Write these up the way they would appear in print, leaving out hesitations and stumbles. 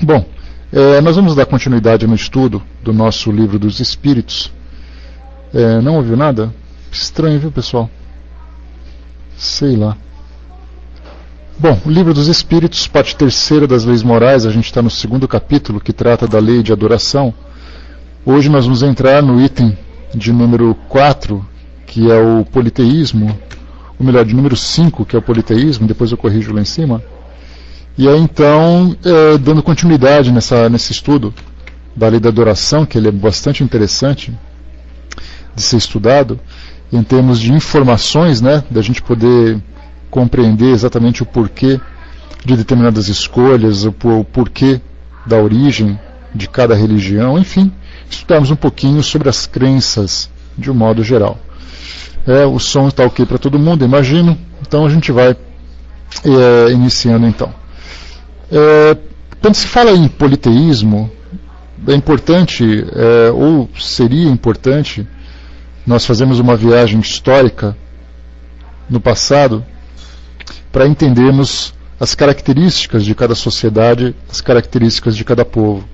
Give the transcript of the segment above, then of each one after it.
Bom, nós vamos dar continuidade no estudo do nosso livro dos Espíritos. Não ouviu nada? Estranho, viu, pessoal? Sei lá. Bom, o livro dos Espíritos, parte terceira das leis morais, a gente está no segundo capítulo, que trata da lei de adoração. Hoje nós vamos entrar no item de número 4, que é o politeísmo, ou melhor, de número 5, que é o politeísmo, depois eu corrijo lá em cima. E aí então, dando continuidade nesse estudo da lei da adoração, que ele é bastante interessante de ser estudado, em termos de informações, né, da gente poder compreender exatamente o porquê de determinadas escolhas, o porquê da origem de cada religião, enfim, estudarmos um pouquinho sobre as crenças de um modo geral. O som está ok para todo mundo, imagino, então a gente vai iniciando então. Quando se fala em politeísmo, é importante, ou seria importante, nós fazermos uma viagem histórica no passado para entendermos as características de cada sociedade, as características de cada povo.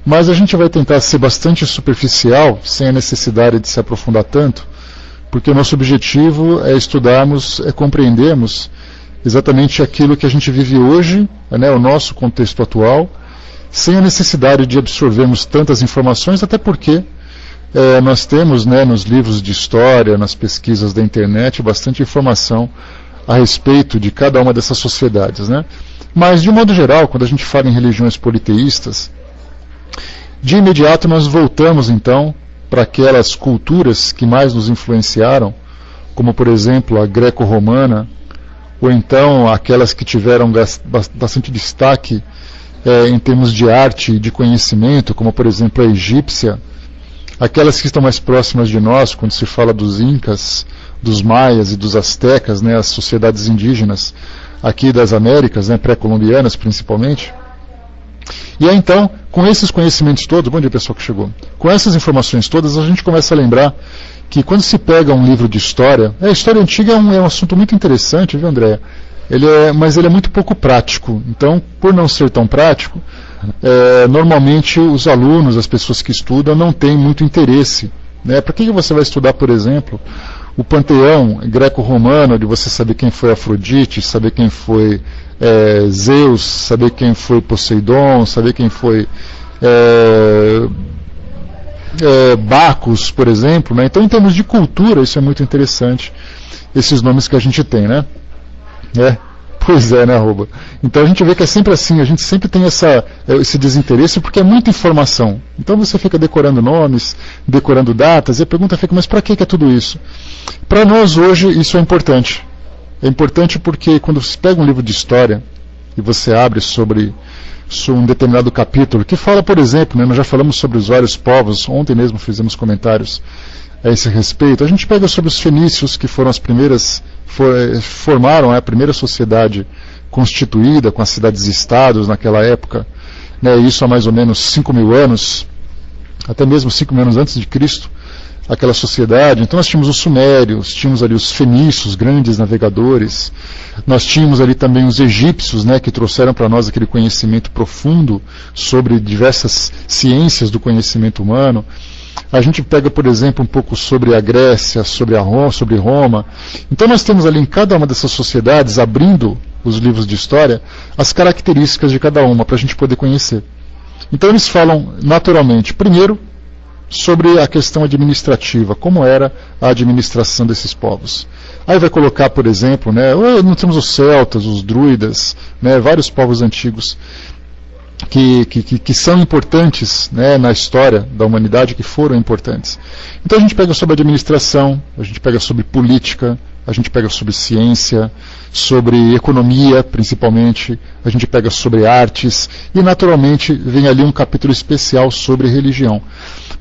Mas a gente vai tentar ser bastante superficial, sem a necessidade de se aprofundar tanto, porque o nosso objetivo é estudarmos, compreendermos exatamente aquilo que a gente vive hoje, né, o nosso contexto atual, sem a necessidade de absorvermos tantas informações, até porque nós temos, né, nos livros de história, nas pesquisas da internet, bastante informação a respeito de cada uma dessas sociedades, né? Mas, de um modo geral, quando a gente fala em religiões politeístas, de imediato nós voltamos, então, para aquelas culturas que mais nos influenciaram, como, por exemplo, a greco-romana, ou então aquelas que tiveram bastante destaque em termos de arte e de conhecimento, como, por exemplo, a egípcia, aquelas que estão mais próximas de nós, quando se fala dos incas, dos maias e dos astecas, né, as sociedades indígenas aqui das Américas, né, pré-colombianas principalmente. E aí então, com esses conhecimentos todos, bom dia pessoal que chegou, com essas informações todas, a gente começa a lembrar que quando se pega um livro de história, a história antiga é um assunto muito interessante, viu, Andréa? Mas ele é muito pouco prático. Então, por não ser tão prático, normalmente os alunos, as pessoas que estudam, não têm muito interesse, né? Para que você vai estudar, por exemplo, o panteão greco-romano, de você saber quem foi Afrodite, saber quem foi Zeus, saber quem foi Poseidon, saber quem foi Bacchus, por exemplo, né? Então, em termos de cultura, isso é muito interessante, esses nomes que a gente tem, né? Pois é, né, Arroba? Então a gente vê que é sempre assim, a gente sempre tem esse desinteresse porque é muita informação. Então você fica decorando nomes, decorando datas, e a pergunta fica, mas para que é tudo isso? Para nós hoje isso é importante. É importante porque quando você pega um livro de história e você abre sobre um determinado capítulo, que fala, por exemplo, né, nós já falamos sobre os vários povos, ontem mesmo fizemos comentários a esse respeito, a gente pega sobre os fenícios, que foram as primeiras, formaram a primeira sociedade constituída com as cidades-estados naquela época, né, isso há mais ou menos 5.000 anos, até mesmo 5.000 anos antes de Cristo, aquela sociedade. Então nós tínhamos os sumérios, tínhamos ali os fenícios, grandes navegadores, nós tínhamos ali também os egípcios, né, que trouxeram para nós aquele conhecimento profundo sobre diversas ciências do conhecimento humano. A gente pega, por exemplo, um pouco sobre a Grécia, sobre Roma. Então nós temos ali em cada uma dessas sociedades, abrindo os livros de história, as características de cada uma, para a gente poder conhecer. Então eles falam naturalmente, primeiro, sobre a questão administrativa, como era a administração desses povos. Aí vai colocar, por exemplo, né, nós temos os celtas, os druidas, né, vários povos antigos que são importantes, né, na história da humanidade, que foram importantes. Então a gente pega sobre administração, a gente pega sobre política, a gente pega sobre ciência, sobre economia principalmente, a gente pega sobre artes, e naturalmente vem ali um capítulo especial sobre religião,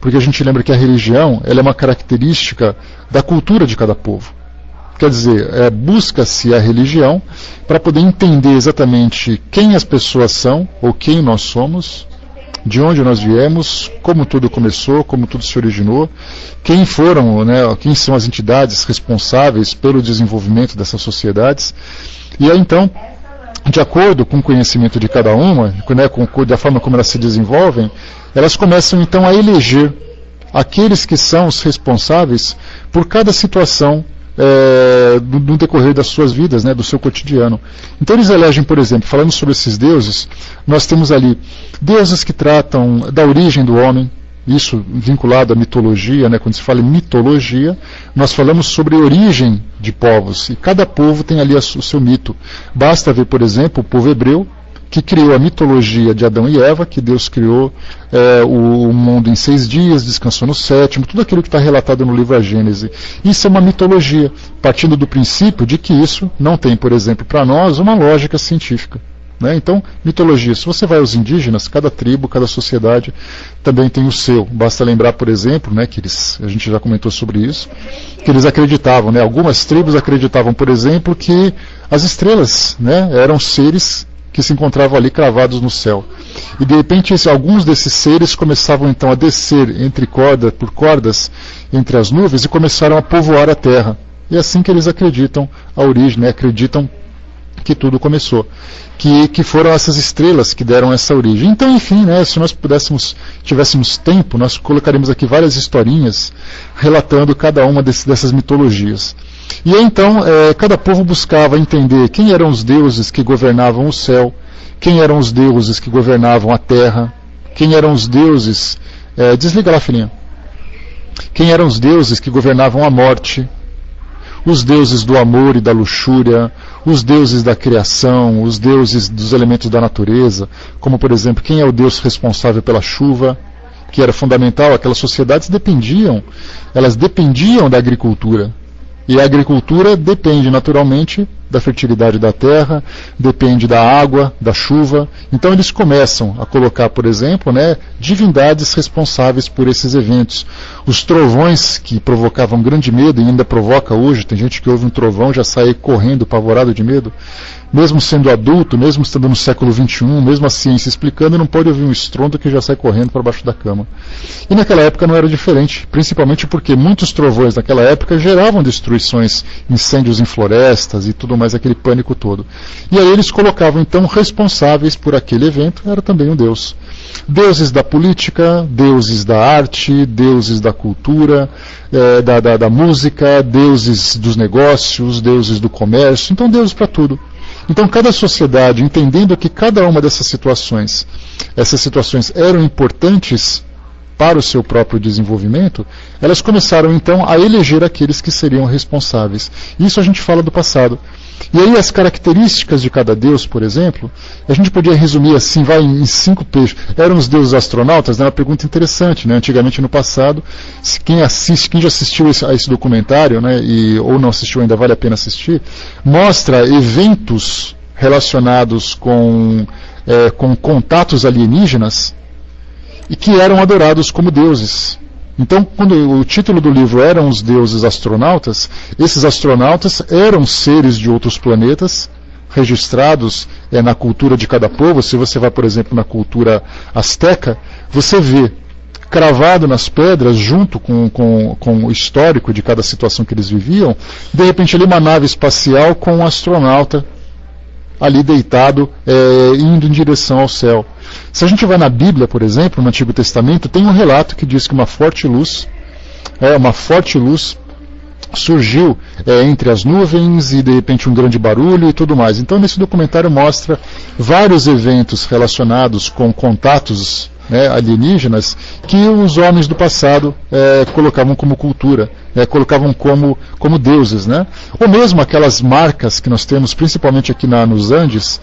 porque a gente lembra que a religião ela é uma característica da cultura de cada povo. Quer dizer, busca-se a religião para poder entender exatamente quem as pessoas são, ou quem nós somos, de onde nós viemos, como tudo começou, como tudo se originou, quem foram, né, quem são as entidades responsáveis pelo desenvolvimento dessas sociedades. E aí então, de acordo com o conhecimento de cada uma, né, da forma como elas se desenvolvem, elas começam então a eleger aqueles que são os responsáveis por cada situação no decorrer das suas vidas, né, do seu cotidiano. Então eles elegem, por exemplo, falando sobre esses deuses, nós temos ali deuses que tratam da origem do homem, isso vinculado à mitologia, né? Quando se fala em mitologia, nós falamos sobre a origem de povos, e cada povo tem ali o seu mito. Basta ver, por exemplo, o povo hebreu, que criou a mitologia de Adão e Eva, que Deus criou o mundo em 6 dias, descansou no 7º, tudo aquilo que está relatado no livro A Gênese. Isso é uma mitologia, partindo do princípio de que isso não tem, por exemplo, para nós, uma lógica científica. Né? Então, mitologia, se você vai aos indígenas, cada tribo, cada sociedade também tem o seu. Basta lembrar, por exemplo, né, que a gente já comentou sobre isso, que eles acreditavam, né, algumas tribos acreditavam, por exemplo, que as estrelas, né, eram seres que se encontravam ali cravados no céu. E de repente alguns desses seres começavam então a descer por cordas entre as nuvens e começaram a povoar a terra. E é assim que eles acreditam a origem, né, acreditam que tudo começou, que foram essas estrelas que deram essa origem. Então, enfim, né, se nós tivéssemos tempo, nós colocaríamos aqui várias historinhas relatando cada uma dessas mitologias. E aí, então, cada povo buscava entender quem eram os deuses que governavam o céu, quem eram os deuses que governavam a terra, quem eram os deuses... desliga lá, filhinha. Quem eram os deuses que governavam a morte, os deuses do amor e da luxúria, os deuses da criação, os deuses dos elementos da natureza, como, por exemplo, quem é o Deus responsável pela chuva, que era fundamental. Aquelas sociedades dependiam da agricultura. E a agricultura depende, naturalmente, da fertilidade da terra, depende da água, da chuva. Então eles começam a colocar, por exemplo, né, divindades responsáveis por esses eventos. Os trovões, que provocavam grande medo, e ainda provoca hoje, tem gente que ouve um trovão já sai correndo, apavorado de medo. Mesmo sendo adulto, mesmo estando no século XXI, mesmo a ciência explicando, não pode ouvir um estrondo que já sai correndo para baixo da cama. E naquela época não era diferente, principalmente porque muitos trovões naquela época geravam destruições, incêndios em florestas e tudo mais, aquele pânico todo. E aí eles colocavam então responsáveis por aquele evento, era também um deus. Deuses da política, deuses da arte, deuses da cultura, da música, deuses dos negócios, deuses do comércio, então deuses para tudo. Então cada sociedade, entendendo que cada uma dessas situações, essas situações eram importantes para o seu próprio desenvolvimento, elas começaram então a eleger aqueles que seriam responsáveis. Isso a gente fala do passado. E aí as características de cada deus, por exemplo, a gente podia resumir assim, vai em 5 peixes. Eram os deuses astronautas? É uma pergunta interessante, né? Antigamente no passado, quem já assistiu a esse documentário, né, ou não assistiu ainda, vale a pena assistir, mostra eventos relacionados com contatos alienígenas e que eram adorados como deuses. Então, quando o título do livro eram os deuses astronautas, esses astronautas eram seres de outros planetas, registrados na cultura de cada povo. Se você vai, por exemplo, na cultura asteca, você vê cravado nas pedras, junto com o histórico de cada situação que eles viviam, de repente ali uma nave espacial com um astronauta ali deitado, indo em direção ao céu. Se a gente vai na Bíblia, por exemplo, no Antigo Testamento, tem um relato que diz que uma forte luz surgiu entre as nuvens e de repente um grande barulho e tudo mais. Então nesse documentário mostra vários eventos relacionados com contatos, né, alienígenas, que os homens do passado colocavam como cultura, colocavam como deuses, né? Ou mesmo aquelas marcas que nós temos, principalmente aqui nos Andes,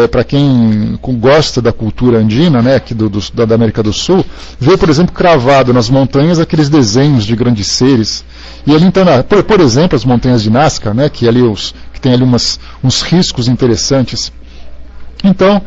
para quem gosta da cultura andina, né, aqui da América do Sul, vê, por exemplo, cravado nas montanhas aqueles desenhos de grandes seres. E ali então, por exemplo, as montanhas de Nazca, né, que tem ali uns riscos interessantes. Então,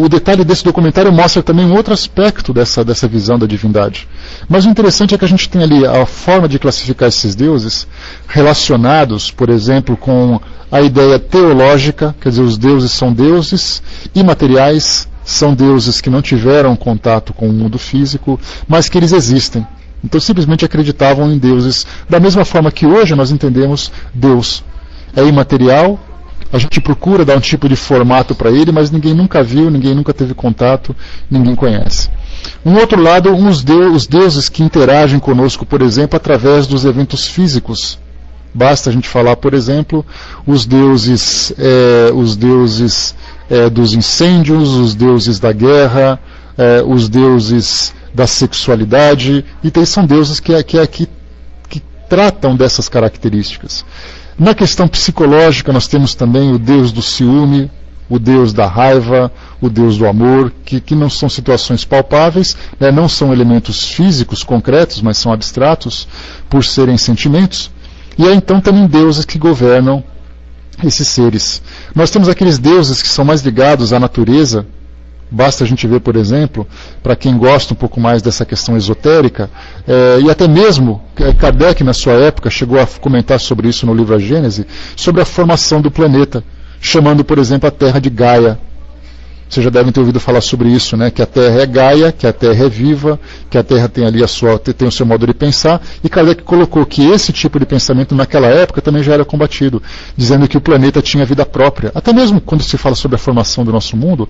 o detalhe desse documentário mostra também um outro aspecto dessa visão da divindade. Mas o interessante é que a gente tem ali a forma de classificar esses deuses relacionados, por exemplo, com a ideia teológica, quer dizer, os deuses são deuses imateriais, são deuses que não tiveram contato com o mundo físico, mas que eles existem. Então simplesmente acreditavam em deuses, da mesma forma que hoje nós entendemos Deus. É imaterial, a gente procura dar um tipo de formato para ele, mas ninguém nunca viu, ninguém nunca teve contato, ninguém conhece. Um outro lado, os deuses que interagem conosco, por exemplo, através dos eventos físicos. Basta a gente falar, por exemplo, os deuses dos incêndios, os deuses da guerra, os deuses da sexualidade, e são deuses que tratam dessas características. Na questão psicológica, nós temos também o deus do ciúme, o deus da raiva, o deus do amor, que não são situações palpáveis, né, não são elementos físicos concretos, mas são abstratos por serem sentimentos. E há então também deuses que governam esses seres. Nós temos aqueles deuses que são mais ligados à natureza. Basta a gente ver, por exemplo, para quem gosta um pouco mais dessa questão esotérica, e até mesmo Kardec, na sua época, chegou a comentar sobre isso no livro A Gênese, sobre a formação do planeta, chamando, por exemplo, a Terra de Gaia. Vocês já devem ter ouvido falar sobre isso, né? Que a Terra é Gaia, que a Terra é viva, que a Terra tem ali tem o seu modo de pensar, e Kardec colocou que esse tipo de pensamento naquela época também já era combatido, dizendo que o planeta tinha vida própria. Até mesmo quando se fala sobre a formação do nosso mundo,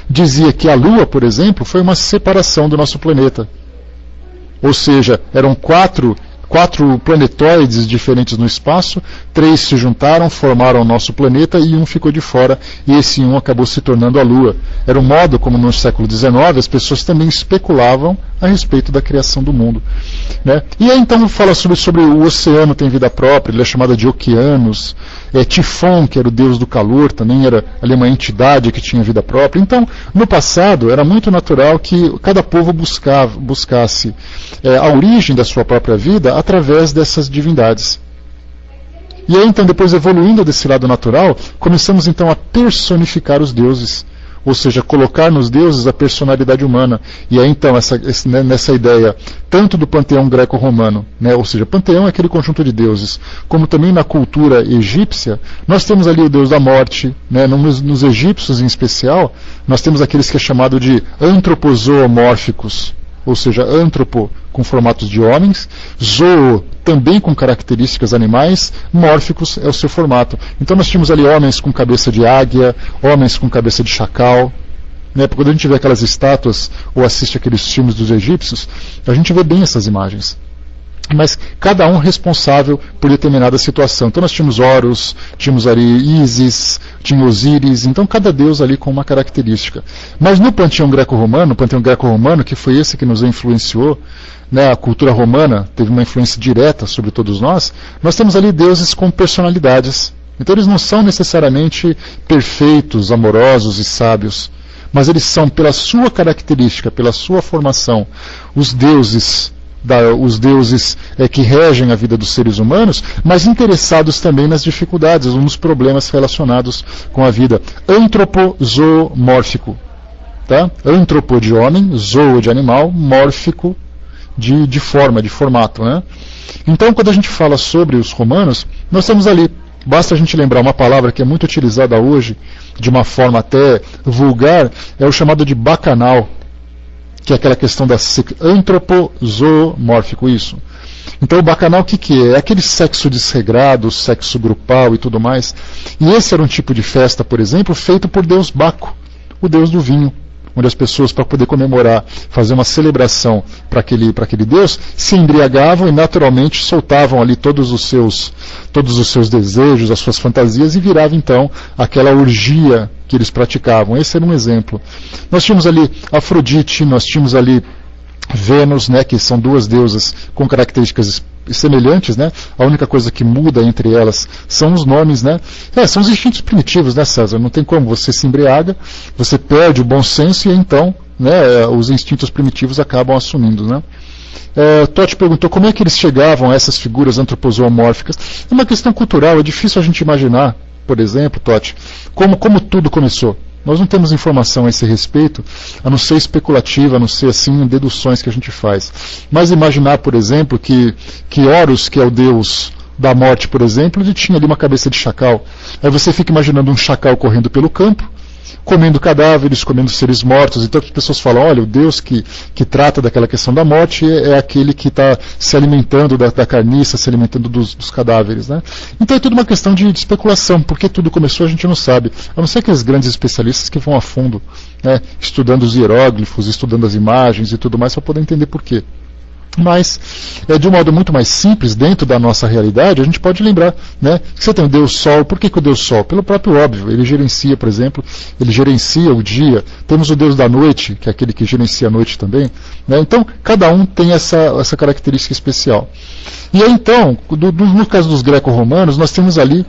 dizia que a Lua, por exemplo, foi uma separação do nosso planeta. Ou seja, eram quatro planetóides diferentes no espaço, 3 se juntaram, formaram o nosso planeta e um ficou de fora, e esse um acabou se tornando a Lua. Era um modo como no século XIX as pessoas também especulavam a respeito da criação do mundo, né? E aí então fala sobre o oceano tem vida própria, ele é chamado de Oceanos, Tifon, que era o deus do calor, também era ali uma entidade que tinha vida própria. Então, no passado, era muito natural que cada povo buscasse a origem da sua própria vida através dessas divindades. E aí, então, depois evoluindo desse lado natural, começamos então a personificar os deuses, ou seja, colocar nos deuses a personalidade humana. E aí, então, nessa ideia, tanto do panteão greco-romano, né, ou seja, panteão é aquele conjunto de deuses, como também na cultura egípcia, nós temos ali o deus da morte, né, nos egípcios em especial, nós temos aqueles que é chamado de antropozoomórficos, ou seja, antropo com formatos de homens, zoo também com características animais, mórficos é o seu formato. Então nós tínhamos ali homens com cabeça de águia, homens com cabeça de chacal, né? Quando a gente vê aquelas estátuas ou assiste aqueles filmes dos egípcios, a gente vê bem essas imagens. Mas cada um responsável por determinada situação. Então nós tínhamos Horus, tínhamos ali Ísis, tinha Osíris, então cada deus ali com uma característica. Mas no panteão greco-romano, que foi esse que nos influenciou, né, a cultura romana teve uma influência direta sobre todos nós temos ali deuses com personalidades. Então eles não são necessariamente perfeitos, amorosos e sábios, mas eles são, pela sua característica, pela sua formação, os deuses que regem a vida dos seres humanos, mas interessados também nas dificuldades, nos problemas relacionados com a vida. Antropozoomórfico, tá? Antropo de homem, zoo de animal, mórfico de forma, de formato, né? Então, quando a gente fala sobre os romanos, nós temos ali, basta a gente lembrar uma palavra que é muito utilizada hoje, de uma forma até vulgar, é o chamado de bacanal, que é aquela questão da antropozoomórfico, isso. Então o bacanal o que é? É aquele sexo desregrado, sexo grupal e tudo mais. E esse era um tipo de festa, por exemplo, feito por Deus Baco, o deus do vinho, onde as pessoas, para poder comemorar, fazer uma celebração para aquele Deus, se embriagavam e naturalmente soltavam ali todos os seus desejos, as suas fantasias, e virava então aquela orgia que eles praticavam. Esse era um exemplo. Nós tínhamos ali Afrodite, nós tínhamos ali Vênus, né, que são duas deusas com características semelhantes, né? A única coisa que muda entre elas são os nomes, né? São os instintos primitivos, né, César? Não tem como, você se embriaga, você perde o bom senso e então, né, os instintos primitivos acabam assumindo, né? Totti perguntou como é que eles chegavam a essas figuras antropozoomórficas. É uma questão cultural, é difícil a gente imaginar, por exemplo, Totti, como tudo começou. Nós não temos informação a esse respeito, a não ser especulativa, a não ser assim deduções que a gente faz. Mas imaginar, por exemplo, que Horus, que é o deus da morte, por exemplo, ele tinha ali uma cabeça de chacal. Aí você fica imaginando um chacal correndo pelo campo, comendo cadáveres, comendo seres mortos. Então as pessoas falam, olha, o Deus que trata daquela questão da morte é aquele que está se alimentando da carniça, se alimentando dos cadáveres, né? Então é tudo uma questão de especulação. Por que tudo começou a gente não sabe, a não ser aqueles grandes especialistas que vão a fundo, né, estudando os hieróglifos, estudando as imagens e tudo mais para poder entender por quê. Mas, de um modo muito mais simples, dentro da nossa realidade, a gente pode lembrar, né, que você tem o Deus Sol. Por que o Deus Sol? Pelo próprio óbvio. Ele gerencia, por exemplo, ele gerencia o dia. Temos o Deus da noite, que é aquele que gerencia a noite também, né? Então, cada um tem essa característica especial. E aí, então, no caso dos greco-romanos, nós temos ali,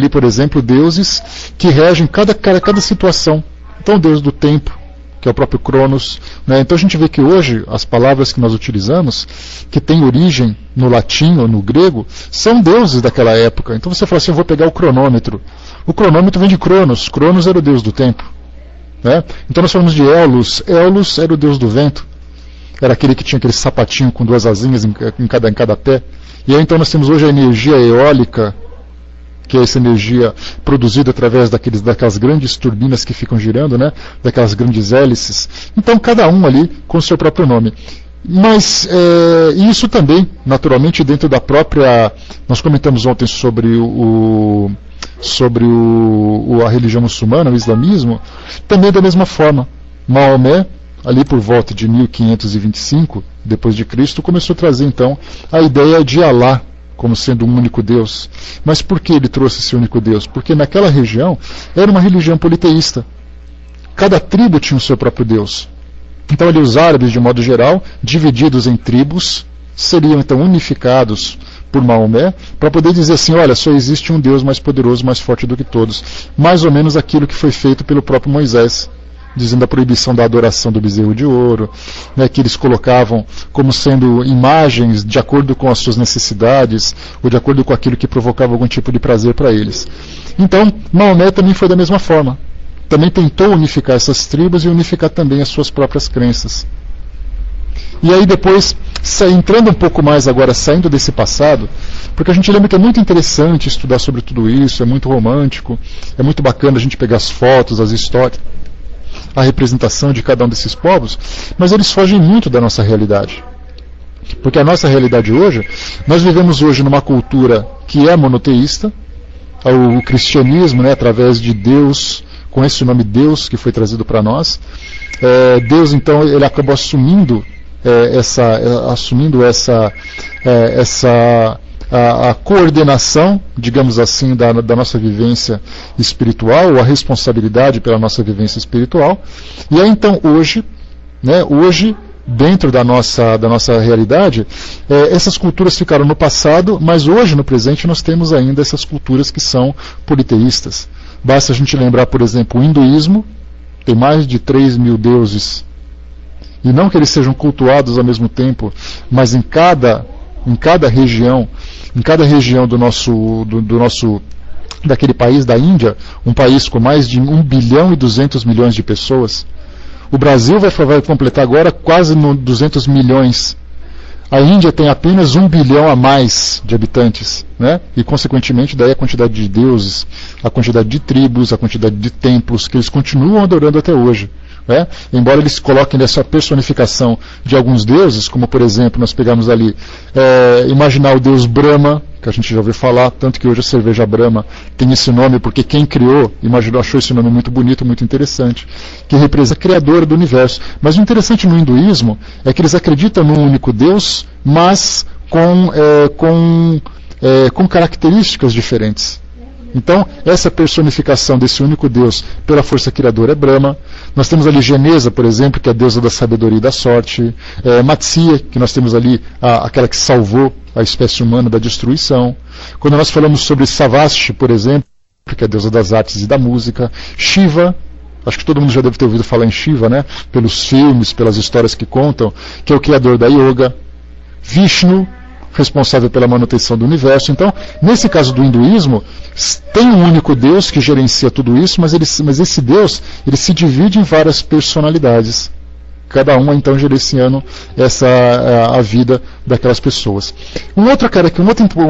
por exemplo, deuses que regem cada situação. Então, o Deus do tempo, que é o próprio Cronos, né? Então a gente vê que hoje as palavras que nós utilizamos, que têm origem no latim ou no grego, são deuses daquela época. Então você fala assim, eu vou pegar o cronômetro. O cronômetro vem de Cronos. Cronos era o deus do tempo, né? Então nós falamos de Eolus. Eolus era o deus do vento. Era aquele que tinha aquele sapatinho com duas asinhas em cada pé. E aí então nós temos hoje a energia eólica, que é essa energia produzida através daquelas grandes turbinas que ficam girando, né? Daquelas grandes hélices. Então, cada um ali com o seu próprio nome. Mas isso também, naturalmente, dentro da própria... Nós comentamos ontem sobre a religião muçulmana, o islamismo, também da mesma forma. Maomé, ali por volta de 1525, depois de Cristo, começou a trazer, então, a ideia de Alá como sendo um único Deus. Mas por que ele trouxe esse único Deus? Porque naquela região era uma religião politeísta. Cada tribo tinha o seu próprio Deus. Então ali os árabes, de modo geral, divididos em tribos, seriam então unificados por Maomé, para poder dizer assim, olha, só existe um Deus mais poderoso, mais forte do que todos. Mais ou menos aquilo que foi feito pelo próprio Moisés, dizendo a proibição da adoração do bezerro de ouro, né, que eles colocavam como sendo imagens de acordo com as suas necessidades, ou de acordo com aquilo que provocava algum tipo de prazer para eles. Então, Maomé também foi da mesma forma. Também tentou unificar essas tribos e unificar também as suas próprias crenças. E aí depois, entrando um pouco mais agora, saindo desse passado, porque a gente lembra que é muito interessante estudar sobre tudo isso, é muito romântico, é muito bacana a gente pegar as fotos, as histórias, a representação de cada um desses povos, mas eles fogem muito da nossa realidade. Porque a nossa realidade hoje, nós vivemos hoje numa cultura que é monoteísta, o cristianismo, né, através de Deus, com esse nome Deus que foi trazido para nós. Deus, então, ele acabou assumindo a coordenação, digamos assim, da nossa vivência espiritual, ou a responsabilidade pela nossa vivência espiritual. E aí então hoje, dentro da nossa realidade, essas culturas ficaram no passado, mas hoje, no presente, nós temos ainda essas culturas que são politeístas. Basta a gente lembrar, por exemplo, o hinduísmo, tem mais de 3.000 deuses, e não que eles sejam cultuados ao mesmo tempo, mas em cada região daquele país, da Índia, um país com mais de 1 bilhão e 200 milhões de pessoas. O Brasil vai completar agora quase 200 milhões. A Índia tem apenas 1 bilhão a mais de habitantes, né? E consequentemente daí a quantidade de deuses, a quantidade de tribos, a quantidade de templos que eles continuam adorando até hoje. Embora eles coloquem essa personificação de alguns deuses, como por exemplo, nós pegamos ali, imaginar o deus Brahma, que a gente já ouviu falar, tanto que hoje a cerveja Brahma tem esse nome, porque quem criou, achou esse nome muito bonito, muito interessante, que representa a criadora do universo. Mas o interessante no hinduísmo é que eles acreditam num único Deus, mas com características diferentes. Então, essa personificação desse único Deus pela força criadora é Brahma. Nós temos ali Genesa, por exemplo, que é a deusa da sabedoria e da sorte. Matsya, que nós temos ali aquela que salvou a espécie humana da destruição. Quando nós falamos sobre Savasti, por exemplo, que é a deusa das artes e da música. Shiva, acho que todo mundo já deve ter ouvido falar em Shiva, né? Pelos filmes, pelas histórias que contam, que é o criador da yoga. Vishnu, responsável pela manutenção do universo. Então, nesse caso do hinduísmo, tem um único Deus que gerencia tudo isso, mas esse Deus ele se divide em várias personalidades. Cada uma, então, gerenciando a vida daquelas pessoas. Um outro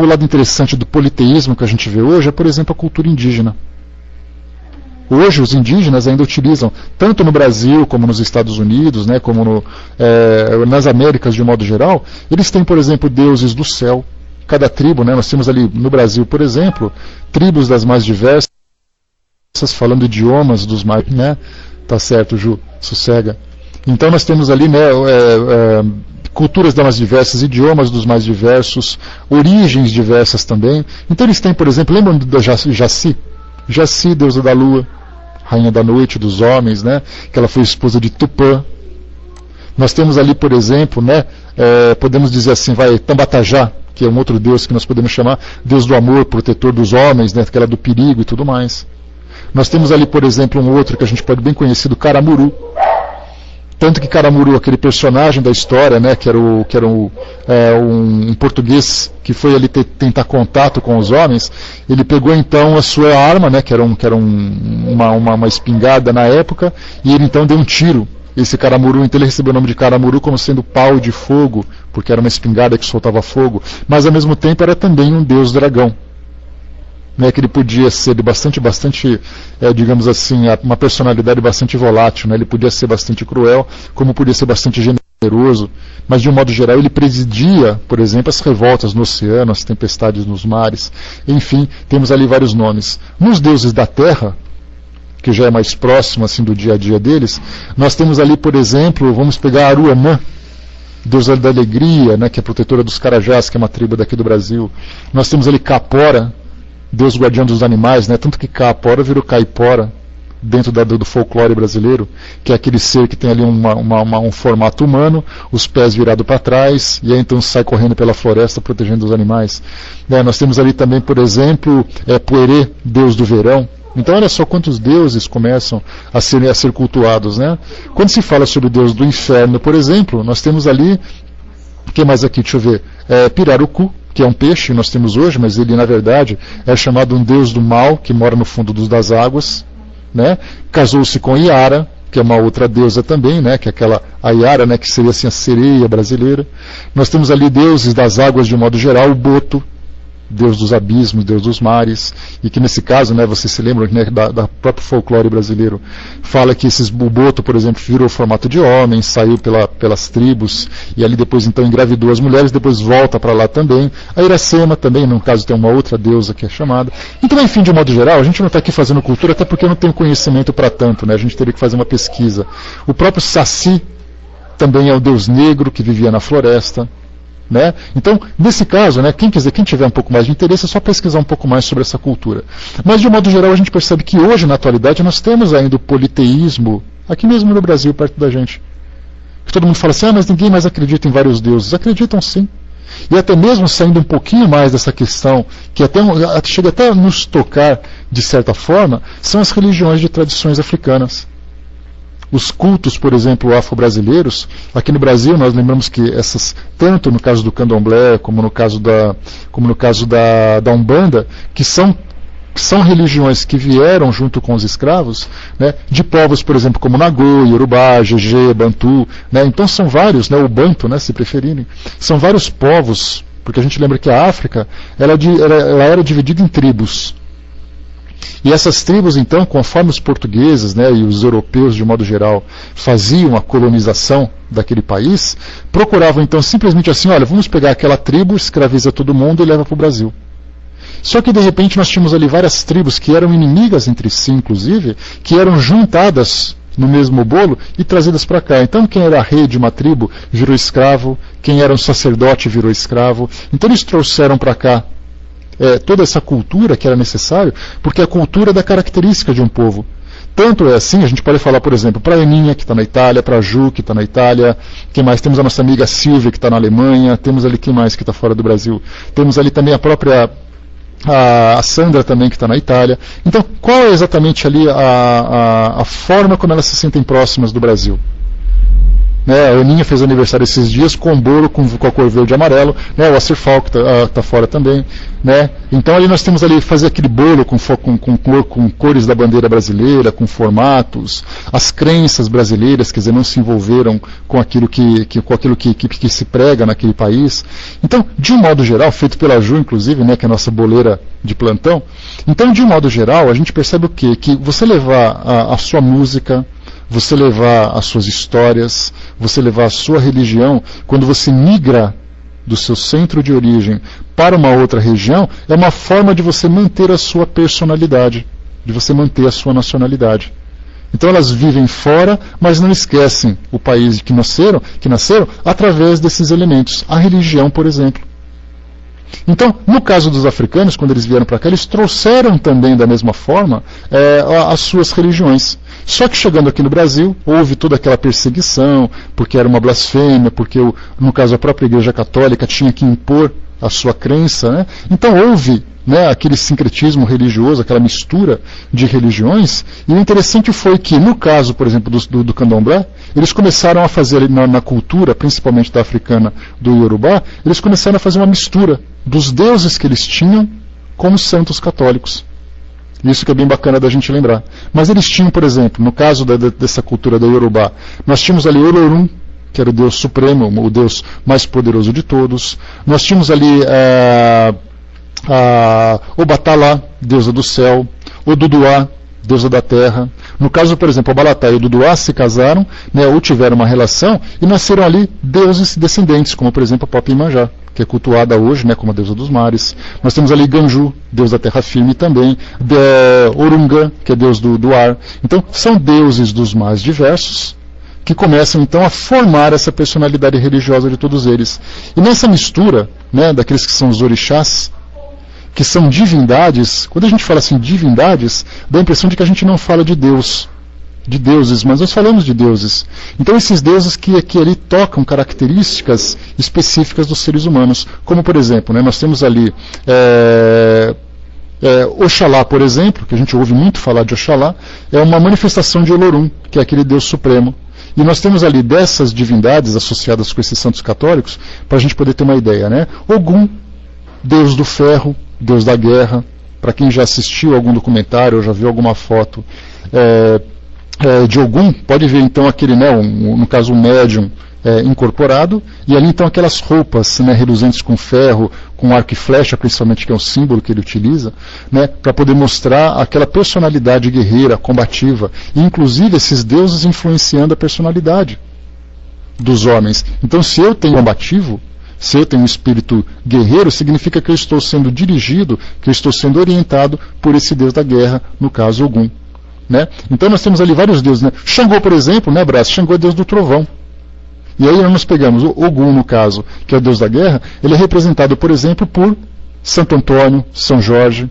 lado interessante do politeísmo que a gente vê hoje é, por exemplo, a cultura indígena. Hoje os indígenas ainda utilizam, tanto no Brasil como nos Estados Unidos, né, como nas Américas de um modo geral, eles têm, por exemplo, deuses do céu. Cada tribo, né, nós temos ali no Brasil, por exemplo, tribos das mais diversas, falando idiomas dos mais, né, tá certo, Ju, sossega. Então nós temos ali, né, culturas das mais diversas, idiomas dos mais diversos, origens diversas também. Então eles têm, por exemplo, lembram da Jaci? Jaci, deusa da lua, rainha da noite, dos homens, né? Que ela foi esposa de Tupã. Nós temos ali, por exemplo, né? Podemos dizer assim, Tambatajá, que é um outro deus que nós podemos chamar deus do amor, protetor dos homens, né? Aquela do perigo e tudo mais. Nós temos ali, por exemplo, um outro que a gente pode bem conhecido, Caramuru. Tanto que Caramuru, aquele personagem da história, né, que era um português que foi ali tentar contato com os homens, ele pegou então a sua arma, né, que era uma espingarda na época, e ele então deu um tiro. Esse Caramuru, então ele recebeu o nome de Caramuru como sendo pau de fogo, porque era uma espingarda que soltava fogo, mas ao mesmo tempo era também um deus dragão. Né, que ele podia ser de bastante, digamos assim, uma personalidade bastante volátil, né, ele podia ser bastante cruel, como podia ser bastante generoso, mas de um modo geral ele presidia, por exemplo, as revoltas no oceano, as tempestades nos mares, enfim, temos ali vários nomes. Nos deuses da terra, que já é mais próximo assim do dia a dia deles, nós temos ali, por exemplo, vamos pegar Aruanã, deusa da alegria, né, que é protetora dos Carajás, que é uma tribo daqui do Brasil. Nós temos ali Capora, Deus guardião dos animais, né? Tanto que Capora virou Caipora dentro do folclore brasileiro, que é aquele ser que tem ali um formato humano, os pés virados para trás, e aí então sai correndo pela floresta protegendo os animais. Nós temos ali também, por exemplo, Puerê, deus do verão. Então olha só quantos deuses começam a ser cultuados, né? Quando se fala sobre o deus do inferno, por exemplo, nós temos ali, o que mais aqui? Deixa eu ver, Pirarucu, que é um peixe que nós temos hoje, mas ele na verdade é chamado um deus do mal, que mora no fundo das águas, né? Casou-se com Iara, que é uma outra deusa também, né? Que é aquela a Iara, né? Que seria assim a sereia brasileira. Nós temos ali deuses das águas de um modo geral, o Boto, deus dos abismos, deus dos mares, e que nesse caso, né, vocês se lembram, né, da próprio folclore brasileiro, fala que o Boto, por exemplo, virou formato de homem, saiu pelas tribos, e ali depois então engravidou as mulheres, depois volta para lá também. A Iracema também, no caso tem uma outra deusa que é chamada. Então, enfim, de um modo geral, a gente não está aqui fazendo cultura, até porque eu não tenho conhecimento para tanto, né, a gente teria que fazer uma pesquisa. O próprio Saci também é o deus negro que vivia na floresta. Né? Então, nesse caso, né, quem tiver um pouco mais de interesse é só pesquisar um pouco mais sobre essa cultura. Mas, de um modo geral, a gente percebe que hoje, na atualidade, nós temos ainda o politeísmo, aqui mesmo no Brasil, perto da gente. Todo mundo fala assim, mas ninguém mais acredita em vários deuses. Acreditam sim. E até mesmo saindo um pouquinho mais dessa questão, que chega até a nos tocar, de certa forma, são as religiões de tradições africanas. Os cultos, por exemplo, afro-brasileiros, aqui no Brasil nós lembramos que essas, tanto no caso do candomblé, como no caso da Umbanda, que são religiões que vieram junto com os escravos, né, de povos, por exemplo, como Nagô, Yorubá, Gegê, Bantu, né, então são vários, né, o Banto, né, se preferirem, são vários povos, porque a gente lembra que a África ela era dividida em tribos. E essas tribos, então, conforme os portugueses, né, e os europeus, de modo geral, faziam a colonização daquele país, procuravam, então, simplesmente assim, olha, vamos pegar aquela tribo, escraviza todo mundo e leva para o Brasil. Só que, de repente, nós tínhamos ali várias tribos que eram inimigas entre si, inclusive, que eram juntadas no mesmo bolo e trazidas para cá. Então, quem era rei de uma tribo virou escravo, quem era um sacerdote virou escravo. Então, eles trouxeram para cá toda essa cultura que era necessário, porque é a cultura da característica de um povo. Tanto é assim, a gente pode falar, por exemplo, para a Aninha, que está na Itália, para a Ju, que está na Itália, quem mais? Temos a nossa amiga Silvia, que está na Alemanha, temos ali quem mais que está fora do Brasil? Temos ali também a própria a Sandra também, que está na Itália. Então, qual é exatamente ali a forma como elas se sentem próximas do Brasil? né? A Aninha fez aniversário esses dias com bolo com a cor verde e amarelo, né? O Acer Falk tá fora também, né? Então ali nós temos ali fazer aquele bolo com cores da bandeira brasileira, com formatos, as crenças brasileiras, quer dizer, não se envolveram com aquilo que se prega naquele país. Então, de um modo geral, feito pela Ju, inclusive, né, que é a nossa boleira de plantão, então, de um modo geral, a gente percebe o quê? Que você levar a sua música, você levar as suas histórias, você levar a sua religião, quando você migra do seu centro de origem para uma outra região, é uma forma de você manter a sua personalidade, de você manter a sua nacionalidade. Então elas vivem fora, mas não esquecem o país que nasceram através desses elementos. A religião, por exemplo. Então, no caso dos africanos, quando eles vieram para cá, eles trouxeram também da mesma forma as suas religiões. Só que chegando aqui no Brasil, houve toda aquela perseguição, porque era uma blasfêmia, porque, no caso, a própria Igreja Católica tinha que impor a sua crença, né? Então houve, né, aquele sincretismo religioso, aquela mistura de religiões, e o interessante foi que, no caso, por exemplo, do candomblé, eles começaram a fazer ali na cultura, principalmente da africana, do Yorubá, eles começaram a fazer uma mistura dos deuses que eles tinham com os santos católicos. Isso que é bem bacana da gente lembrar. Mas eles tinham, por exemplo, no caso dessa cultura da Yorubá, nós tínhamos ali Olorum, que era o Deus Supremo, o Deus mais poderoso de todos. Nós tínhamos ali Obatalá, deusa do céu, Oduduá, deusa da terra. No caso, por exemplo, Obalatá e Oduduá se casaram, né, ou tiveram uma relação, e nasceram ali deuses descendentes, como por exemplo a própria Iemanjá, que é cultuada hoje, né, como a deusa dos mares. Nós temos ali Ganju, deus da terra firme também, Orunga, que é deus do ar. Então, são deuses dos mais diversos, que começam então a formar essa personalidade religiosa de todos eles. E nessa mistura, né, daqueles que são os orixás, que são divindades, quando a gente fala assim divindades, dá a impressão de que a gente não fala de Deus, de deuses, mas nós falamos de deuses. Então esses deuses que ali tocam características específicas dos seres humanos, como por exemplo, né, nós temos ali Oxalá, por exemplo, que a gente ouve muito falar de Oxalá, é uma manifestação de Olorum, que é aquele Deus supremo. E nós temos ali dessas divindades associadas com esses santos católicos, para a gente poder ter uma ideia, né? Ogum, Deus do ferro, Deus da guerra. Para quem já assistiu algum documentário ou já viu alguma foto de Ogum, pode ver então aquele, né, no caso um médium incorporado, e ali então aquelas roupas, né, reluzentes com ferro, com arco e flecha, principalmente, que é o símbolo que ele utiliza, né, para poder mostrar aquela personalidade guerreira, combativa, e inclusive esses deuses influenciando a personalidade dos homens. Então, se eu tenho combativo, se eu tenho um espírito guerreiro, significa que eu estou sendo dirigido, que eu estou sendo orientado por esse deus da guerra, no caso Ogum, né? Então nós temos ali vários deuses, né? Xangô, por exemplo, né, Brás? Xangô é deus do trovão. E aí nós pegamos o Ogum, no caso, que é o deus da guerra, ele é representado, por exemplo, por Santo Antônio, São Jorge,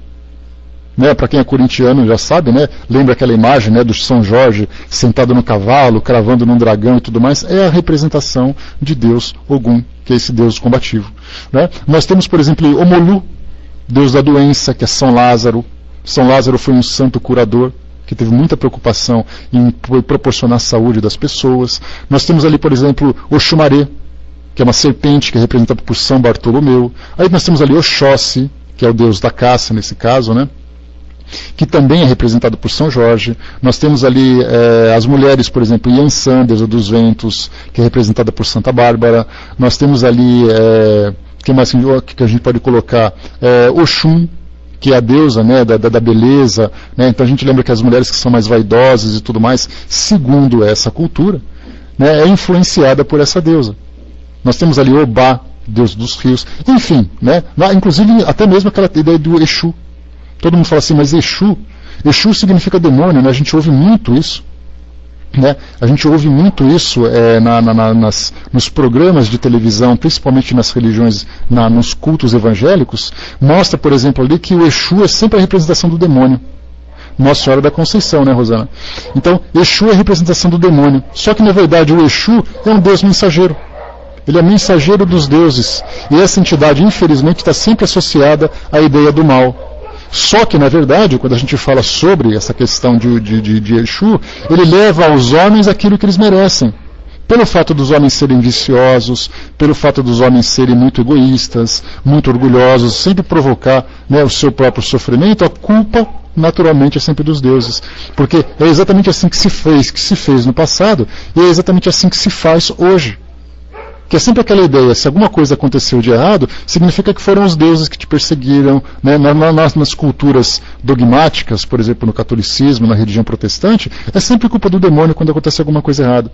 né? Para quem é corintiano já sabe, né? Lembra aquela imagem, né, do São Jorge sentado no cavalo, cravando num dragão e tudo mais? É a representação de Deus Ogum, que é esse Deus combativo, né? Nós temos, por exemplo, Omolu, Deus da doença, que é São Lázaro. São Lázaro foi um santo curador, que teve muita preocupação em proporcionar a saúde das pessoas. Nós temos ali, por exemplo, Oxumaré, que é uma serpente, que é representada por São Bartolomeu. Aí nós temos ali Oxóssi, que é o deus da caça, nesse caso, né, que também é representado por São Jorge. Nós temos ali as mulheres, por exemplo, Iansã, deusa dos ventos, que é representada por Santa Bárbara. Nós temos ali, que mais que a gente pode colocar? Oxum, que é a deusa, né, da beleza, né? Então a gente lembra que as mulheres que são mais vaidosas e tudo mais, segundo essa cultura, né, é influenciada por essa deusa. Nós temos ali Obá, deus dos rios, enfim, né, inclusive até mesmo aquela ideia do Exu. Todo mundo fala assim, mas Exu significa demônio, né? A gente ouve muito isso, né? A gente ouve muito isso nos programas de televisão, principalmente nas religiões, nos cultos evangélicos. Mostra, por exemplo, ali que o Exu é sempre a representação do demônio. Nossa Senhora da Conceição, né, Rosana? Então, Exu é a representação do demônio. Só que, na verdade, o Exu é um deus mensageiro. Ele é mensageiro dos deuses. E essa entidade, infelizmente, está sempre associada à ideia do mal. Só que, na verdade, quando a gente fala sobre essa questão de Exu, ele leva aos homens aquilo que eles merecem. pelo fato dos homens serem viciosos, pelo fato dos homens serem muito egoístas, muito orgulhosos, sempre provocar, né, o seu próprio sofrimento, a culpa naturalmente é sempre dos deuses. Porque é exatamente assim que se fez no passado, e é exatamente assim que se faz hoje. Que é sempre aquela ideia, se alguma coisa aconteceu de errado, significa que foram os deuses que te perseguiram, né? Nas culturas dogmáticas, por exemplo, no catolicismo, na religião protestante, é sempre culpa do demônio quando acontece alguma coisa errada.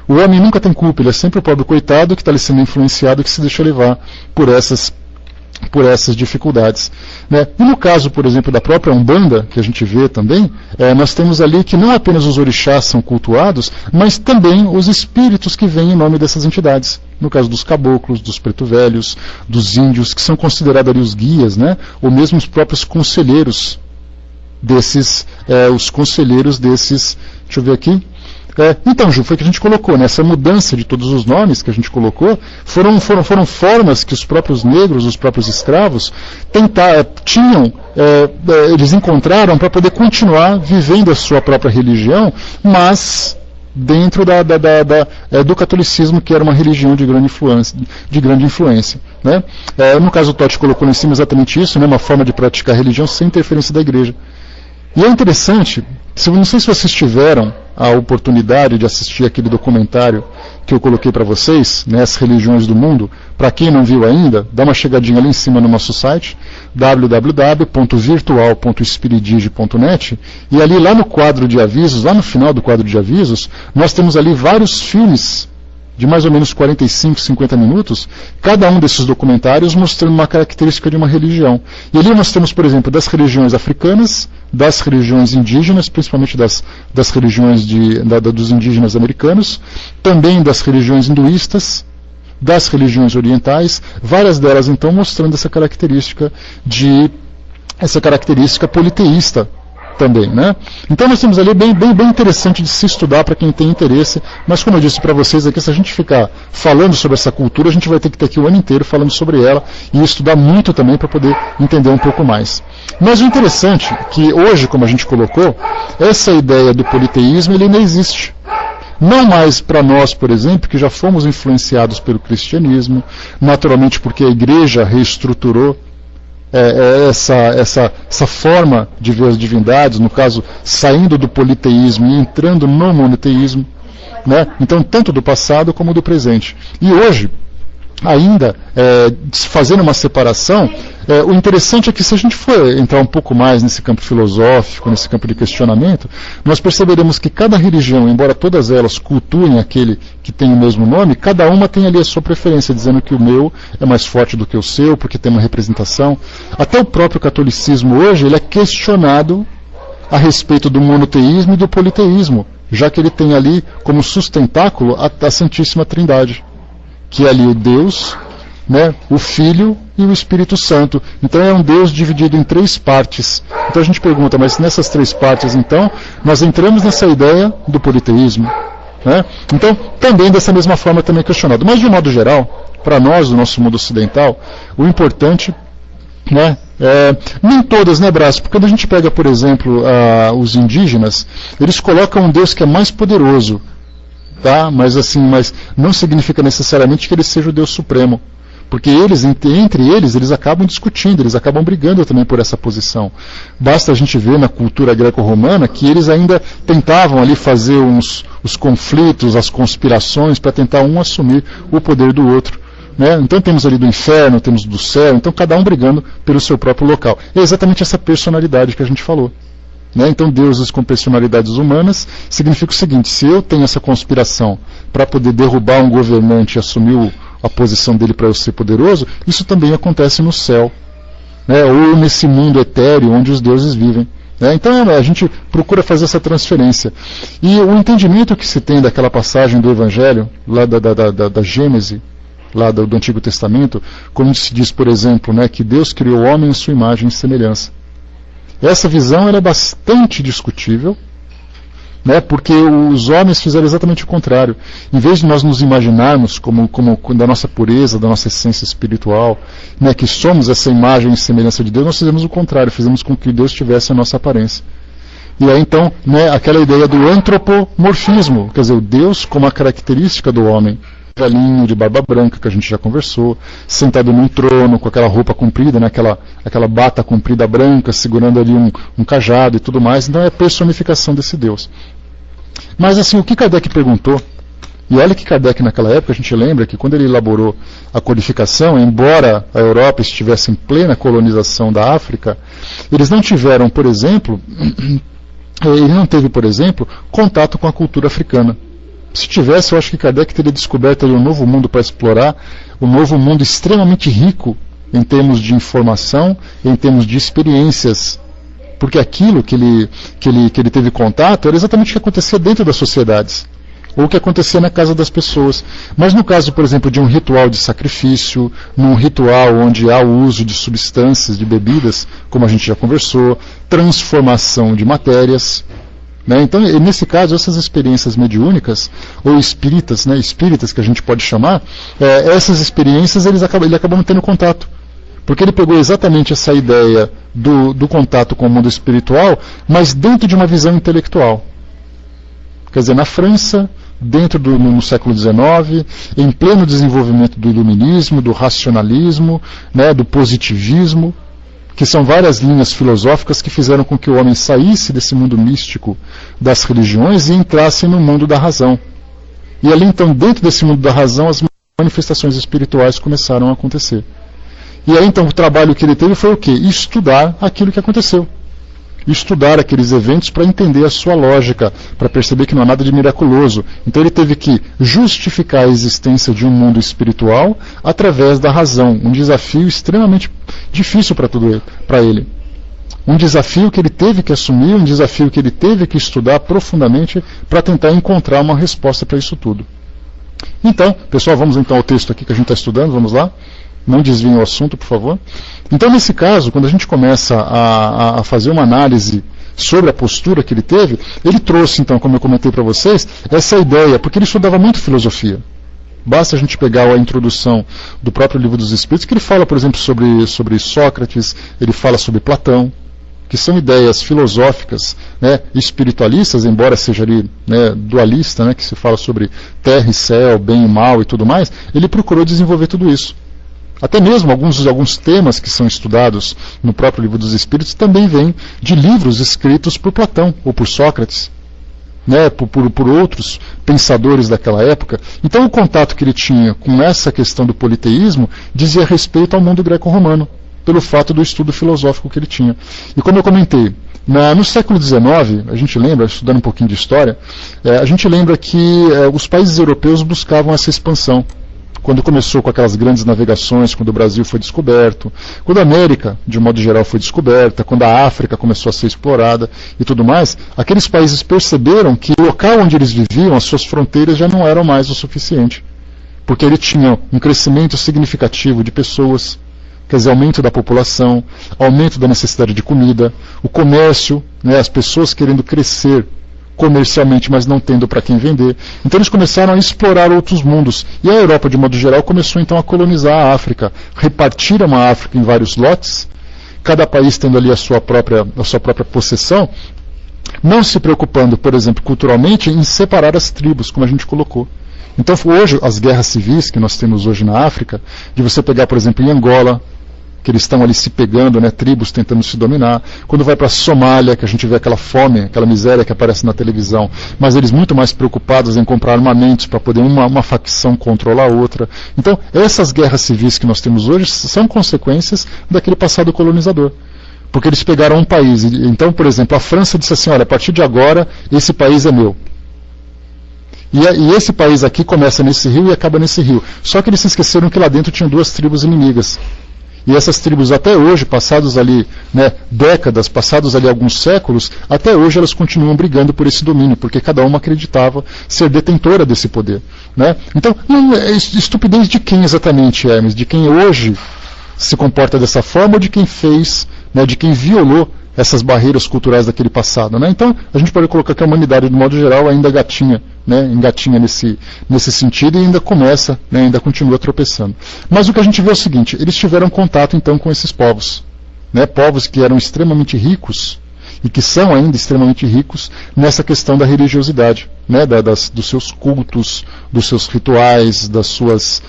O homem nunca tem culpa, ele é sempre o pobre coitado que está ali sendo influenciado, que se deixa levar por essas dificuldades, né? E no caso, por exemplo, da própria Umbanda, que a gente vê também, nós temos ali que não apenas os orixás são cultuados, mas também os espíritos que vêm em nome dessas entidades. No caso dos caboclos, dos preto-velhos, dos índios, que são considerados ali os guias, né? Ou mesmo os próprios conselheiros desses, deixa eu ver aqui. Então, Ju, foi o que a gente colocou, né? Essa mudança de todos os nomes que a gente colocou foram formas que os próprios negros, os próprios escravos, eles encontraram para poder continuar vivendo a sua própria religião, mas dentro do catolicismo, que era uma religião de grande influência. Né? No caso, o Totti colocou em cima exatamente isso, né? Uma forma de praticar a religião sem interferência da igreja. E é interessante, não sei se vocês tiveram a oportunidade de assistir aquele documentário que eu coloquei para vocês, né, As Religiões do Mundo. Para quem não viu ainda, dá uma chegadinha ali em cima no nosso site, www.virtual.espiridige.net, e ali lá no quadro de avisos, lá no final do quadro de avisos, nós temos ali vários filmes de mais ou menos 45, 50 minutos, cada um desses documentários mostrando uma característica de uma religião. E ali nós temos, por exemplo, das religiões africanas, das religiões indígenas, principalmente das religiões dos indígenas americanos, também das religiões hinduístas, das religiões orientais, várias delas então mostrando essa característica politeísta também, né? Então nós temos ali bem interessante de se estudar para quem tem interesse, mas como eu disse para vocês aqui, se a gente ficar falando sobre essa cultura, a gente vai ter que ter aqui o ano inteiro falando sobre ela e estudar muito também para poder entender um pouco mais. Mas o interessante é que hoje, como a gente colocou, essa ideia do politeísmo ele não existe. Não mais para nós, por exemplo, que já fomos influenciados pelo cristianismo, naturalmente porque a igreja reestruturou essa forma de ver as divindades, no caso, saindo do politeísmo e entrando no monoteísmo, né? Então, tanto do passado como do presente. E hoje, ainda, fazendo uma separação, o interessante é que se a gente for entrar um pouco mais nesse campo filosófico, nesse campo de questionamento, nós perceberemos que cada religião, embora todas elas cultuem aquele que tem o mesmo nome, cada uma tem ali a sua preferência, dizendo que o meu é mais forte do que o seu, porque tem uma representação. Até o próprio catolicismo hoje, ele é questionado a respeito do monoteísmo e do politeísmo, já que ele tem ali como sustentáculo a Santíssima Trindade, que é ali o Deus, né, o Filho e o Espírito Santo. Então é um Deus dividido em 3 partes. Então a gente pergunta, mas nessas 3 partes, então, nós entramos nessa ideia do politeísmo, né? Então, também dessa mesma forma também é questionado. Mas de um modo geral, para nós, do nosso mundo ocidental, o importante, né, nem todas, né, Brás? Porque quando a gente pega, por exemplo, os indígenas, eles colocam um Deus que é mais poderoso, tá? Mas não significa necessariamente que ele seja o Deus Supremo. Porque entre eles acabam discutindo, eles acabam brigando também por essa posição. Basta a gente ver na cultura greco-romana que eles ainda tentavam ali fazer os conflitos, as conspirações, para tentar um assumir o poder do outro. Né? Então temos ali do inferno, temos do céu, então cada um brigando pelo seu próprio local. É exatamente essa personalidade que a gente falou. Né? Então deuses com personalidades humanas significa o seguinte: se eu tenho essa conspiração para poder derrubar um governante e assumir a posição dele para eu ser poderoso, isso também acontece no céu, né? Ou nesse mundo etéreo onde os deuses vivem. Né? Então a gente procura fazer essa transferência. E o entendimento que se tem daquela passagem do Evangelho, lá da Gênese, lá do Antigo Testamento, como se diz, por exemplo, né, que Deus criou o homem em sua imagem e semelhança. Essa visão ela é bastante discutível, né, porque os homens fizeram exatamente o contrário. Em vez de nós nos imaginarmos como da nossa pureza, da nossa essência espiritual, né, que somos essa imagem e semelhança de Deus, nós fizemos o contrário, fizemos com que Deus tivesse a nossa aparência. E aí então, né, aquela ideia do antropomorfismo, quer dizer, o Deus como a característica do homem. Velhinho de barba branca, que a gente já conversou, sentado num trono, com aquela roupa comprida, né, aquela bata comprida branca, segurando ali um cajado e tudo mais. Então é a personificação desse Deus. Mas assim, o que Kardec perguntou, e olha que Kardec naquela época, a gente lembra que quando ele elaborou a codificação, embora a Europa estivesse em plena colonização da África, eles não tiveram, por exemplo, ele não teve, por exemplo, contato com a cultura africana. Se tivesse, eu acho que Kardec teria descoberto ali um novo mundo para explorar, um novo mundo extremamente rico em termos de informação, em termos de experiências, porque aquilo que ele teve contato era exatamente o que acontecia dentro das sociedades, ou o que acontecia na casa das pessoas. Mas no caso, por exemplo, de um ritual de sacrifício, num ritual onde há o uso de substâncias, de bebidas, como a gente já conversou, transformação de matérias, né? Então, nesse caso, essas experiências mediúnicas, ou espíritas, né, espíritas que a gente pode chamar, essas experiências ele acabou não tendo contato. Porque ele pegou exatamente essa ideia do contato com o mundo espiritual, mas dentro de uma visão intelectual. Quer dizer, na França, no século XIX, em pleno desenvolvimento do iluminismo, do racionalismo, né, do positivismo, que são várias linhas filosóficas que fizeram com que o homem saísse desse mundo místico das religiões e entrasse no mundo da razão. E ali então, dentro desse mundo da razão, as manifestações espirituais começaram a acontecer. E aí então o trabalho que ele teve foi o quê? Estudar aquilo que aconteceu. Estudar aqueles eventos para entender a sua lógica, para perceber que não há nada de miraculoso. Então ele teve que justificar a existência de um mundo espiritual através da razão, um desafio extremamente difícil para ele. Um desafio que ele teve que assumir, um desafio que ele teve que estudar profundamente para tentar encontrar uma resposta para isso tudo. Então, pessoal, vamos então ao texto aqui que a gente está estudando, vamos lá? Não desviem o assunto, por favor. Então, nesse caso, quando a gente começa a fazer uma análise sobre a postura que ele teve, ele trouxe, então, como eu comentei para vocês, essa ideia, porque ele estudava muito filosofia. Basta a gente pegar a introdução do próprio Livro dos Espíritos, que ele fala, por exemplo, sobre Sócrates, ele fala sobre Platão, que são ideias filosóficas, né, espiritualistas, embora seja ali, né, dualista, né, que se fala sobre terra e céu, bem e mal e tudo mais, ele procurou desenvolver tudo isso. Até mesmo alguns temas que são estudados no próprio Livro dos Espíritos também vêm de livros escritos por Platão ou por Sócrates, né, por outros pensadores daquela época. Então o contato que ele tinha com essa questão do politeísmo dizia respeito ao mundo greco-romano, pelo fato do estudo filosófico que ele tinha. E como eu comentei, no século XIX, a gente lembra, estudando um pouquinho de história, a gente lembra que os países europeus buscavam essa expansão. Quando começou com aquelas grandes navegações, quando o Brasil foi descoberto, quando a América, de um modo geral, foi descoberta, quando a África começou a ser explorada e tudo mais, aqueles países perceberam que o local onde eles viviam, as suas fronteiras já não eram mais o suficiente. Porque ele tinha um crescimento significativo de pessoas, quer dizer, aumento da população, aumento da necessidade de comida, o comércio, né, as pessoas querendo crescer comercialmente, mas não tendo para quem vender. Então eles começaram a explorar outros mundos. E a Europa, de modo geral, começou então a colonizar a África. Repartiram a África em vários lotes, cada país tendo ali a sua própria possessão, não se preocupando, por exemplo, culturalmente, em separar as tribos, como a gente colocou. Então hoje, as guerras civis que nós temos hoje na África, de você pegar, por exemplo, em Angola, que eles estão ali se pegando, né, tribos tentando se dominar. Quando vai para a Somália, que a gente vê aquela fome, aquela miséria que aparece na televisão, mas eles muito mais preocupados em comprar armamentos para poder uma facção controlar a outra. Então, essas guerras civis que nós temos hoje são consequências daquele passado colonizador. Porque eles pegaram um país, então, por exemplo, a França disse assim, olha, a partir de agora, esse país é meu. E esse país aqui começa nesse rio e acaba nesse rio. Só que eles se esqueceram que lá dentro tinham duas tribos inimigas. E essas tribos até hoje, passados ali, né, décadas, passados ali alguns séculos, até hoje elas continuam brigando por esse domínio, porque cada uma acreditava ser detentora desse poder. Né? Então, estupidez de quem exatamente, Hermes? De quem hoje se comporta dessa forma ou de quem fez, né, de quem violou essas barreiras culturais daquele passado. Né? Então, a gente pode colocar que a humanidade, de modo geral, ainda engatinha nesse sentido e ainda começa, né, ainda continua tropeçando. Mas o que a gente vê é o seguinte, eles tiveram contato então com esses povos, né, povos que eram extremamente ricos e que são ainda extremamente ricos nessa questão da religiosidade, né, dos seus cultos, dos seus rituais, das suas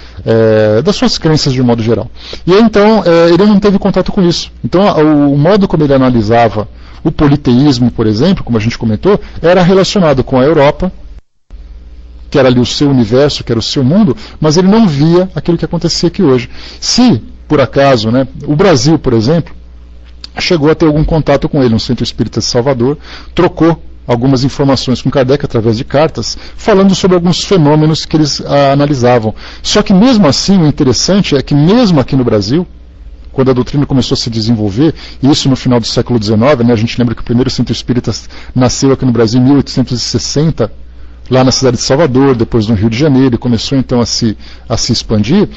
crenças de um modo geral. E aí, então, ele não teve contato com isso. Então, o modo como ele analisava o politeísmo, por exemplo, como a gente comentou, era relacionado com a Europa, que era ali o seu universo, que era o seu mundo, mas ele não via aquilo que acontecia aqui hoje. Se, por acaso, né, o Brasil, por exemplo, chegou a ter algum contato com ele, um centro espírita de Salvador, trocou algumas informações com Kardec através de cartas, falando sobre alguns fenômenos que eles analisavam. Só que mesmo assim, o interessante é que mesmo aqui no Brasil, quando a doutrina começou a se desenvolver, e isso no final do século XIX, né, a gente lembra que o primeiro centro espírita nasceu aqui no Brasil em 1860, lá na cidade de Salvador, depois no Rio de Janeiro, e começou então a se expandir,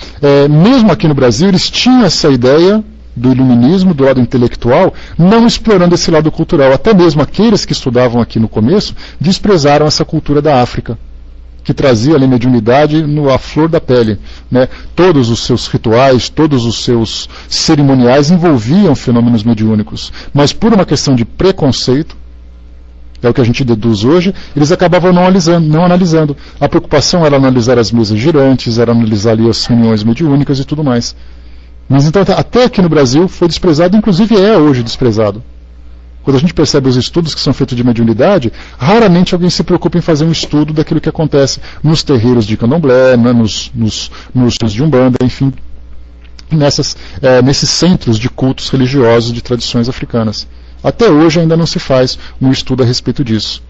mesmo aqui no Brasil eles tinham essa ideia do iluminismo, do lado intelectual, não explorando esse lado cultural. Até mesmo aqueles que estudavam aqui no começo desprezaram essa cultura da África, que trazia ali mediunidade à flor da pele, né? Todos os seus rituais, todos os seus cerimoniais envolviam fenômenos mediúnicos, mas por uma questão de preconceito, é o que a gente deduz hoje, eles acabavam não analisando. A preocupação era analisar as mesas girantes, era analisar ali as reuniões mediúnicas e tudo mais. Mas então até aqui no Brasil foi desprezado, inclusive é hoje desprezado. Quando a gente percebe os estudos que são feitos de mediunidade, raramente alguém se preocupa em fazer um estudo daquilo que acontece nos terreiros de candomblé, né, nos de Umbanda, enfim, nesses centros de cultos religiosos de tradições africanas. Até hoje ainda não se faz um estudo a respeito disso.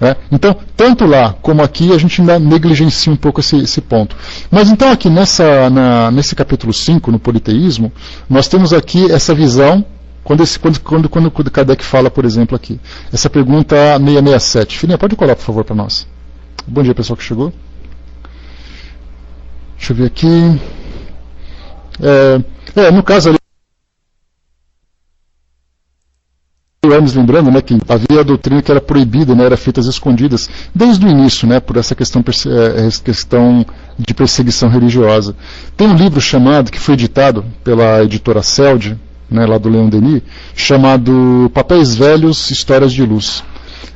Né? Então, tanto lá como aqui, a gente ainda negligencia um pouco esse ponto. Mas então aqui nesse capítulo 5, no politeísmo, nós temos aqui essa visão, quando Kardec fala, por exemplo, aqui, essa pergunta 667. Filhinha, pode colar, por favor, para nós. Bom dia, pessoal que chegou. Deixa eu ver aqui. No caso ali, anos lembrando, né, que havia a doutrina que era proibida, né, era feita às escondidas desde o início, né, por essa questão de perseguição religiosa. Tem um livro que foi editado pela editora Celde, né, lá do Leon Denis, chamado Papéis Velhos, Histórias de Luz.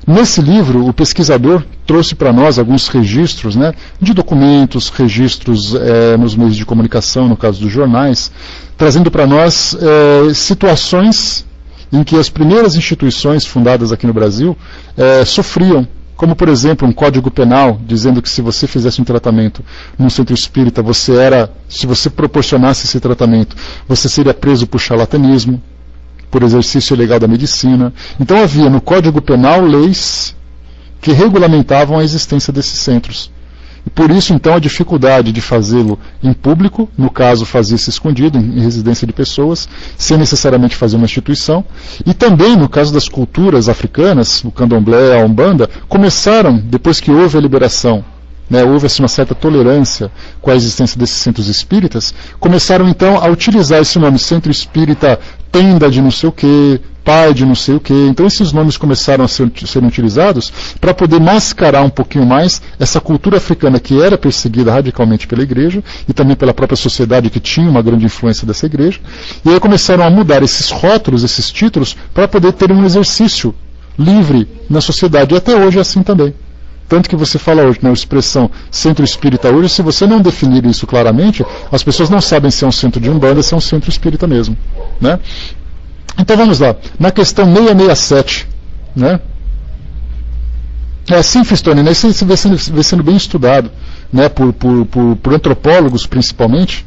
Nesse livro, o pesquisador trouxe para nós alguns registros, né, de documentos, registros nos meios de comunicação, no caso dos jornais, trazendo para nós situações em que as primeiras instituições fundadas aqui no Brasil sofriam, como por exemplo um código penal dizendo que se você fizesse um tratamento num centro espírita, se você proporcionasse esse tratamento, você seria preso por charlatanismo, por exercício ilegal da medicina. Então havia no Código Penal leis que regulamentavam a existência desses centros. E por isso, então, a dificuldade de fazê-lo em público, no caso, fazia-se escondido, em residência de pessoas, sem necessariamente fazer uma instituição. E também, no caso das culturas africanas, o candomblé, a umbanda, começaram, depois que houve a liberação, né, houve assim, uma certa tolerância com a existência desses centros espíritas, começaram, então, a utilizar esse nome centro espírita, tenda de não sei o quê, pai de não sei o que. Então esses nomes começaram a serem utilizados para poder mascarar um pouquinho mais essa cultura africana que era perseguida radicalmente pela igreja e também pela própria sociedade que tinha uma grande influência dessa igreja. E aí começaram a mudar esses rótulos, esses títulos, para poder ter um exercício livre na sociedade. E até hoje é assim também. Tanto que você fala hoje, né, a expressão centro espírita hoje, se você não definir isso claramente, as pessoas não sabem se é um centro de Umbanda, se é um centro espírita mesmo. Né? Então vamos lá, na questão 667, né? Sim, Fistone, né? Isso vem sendo bem estudado, né? por antropólogos principalmente,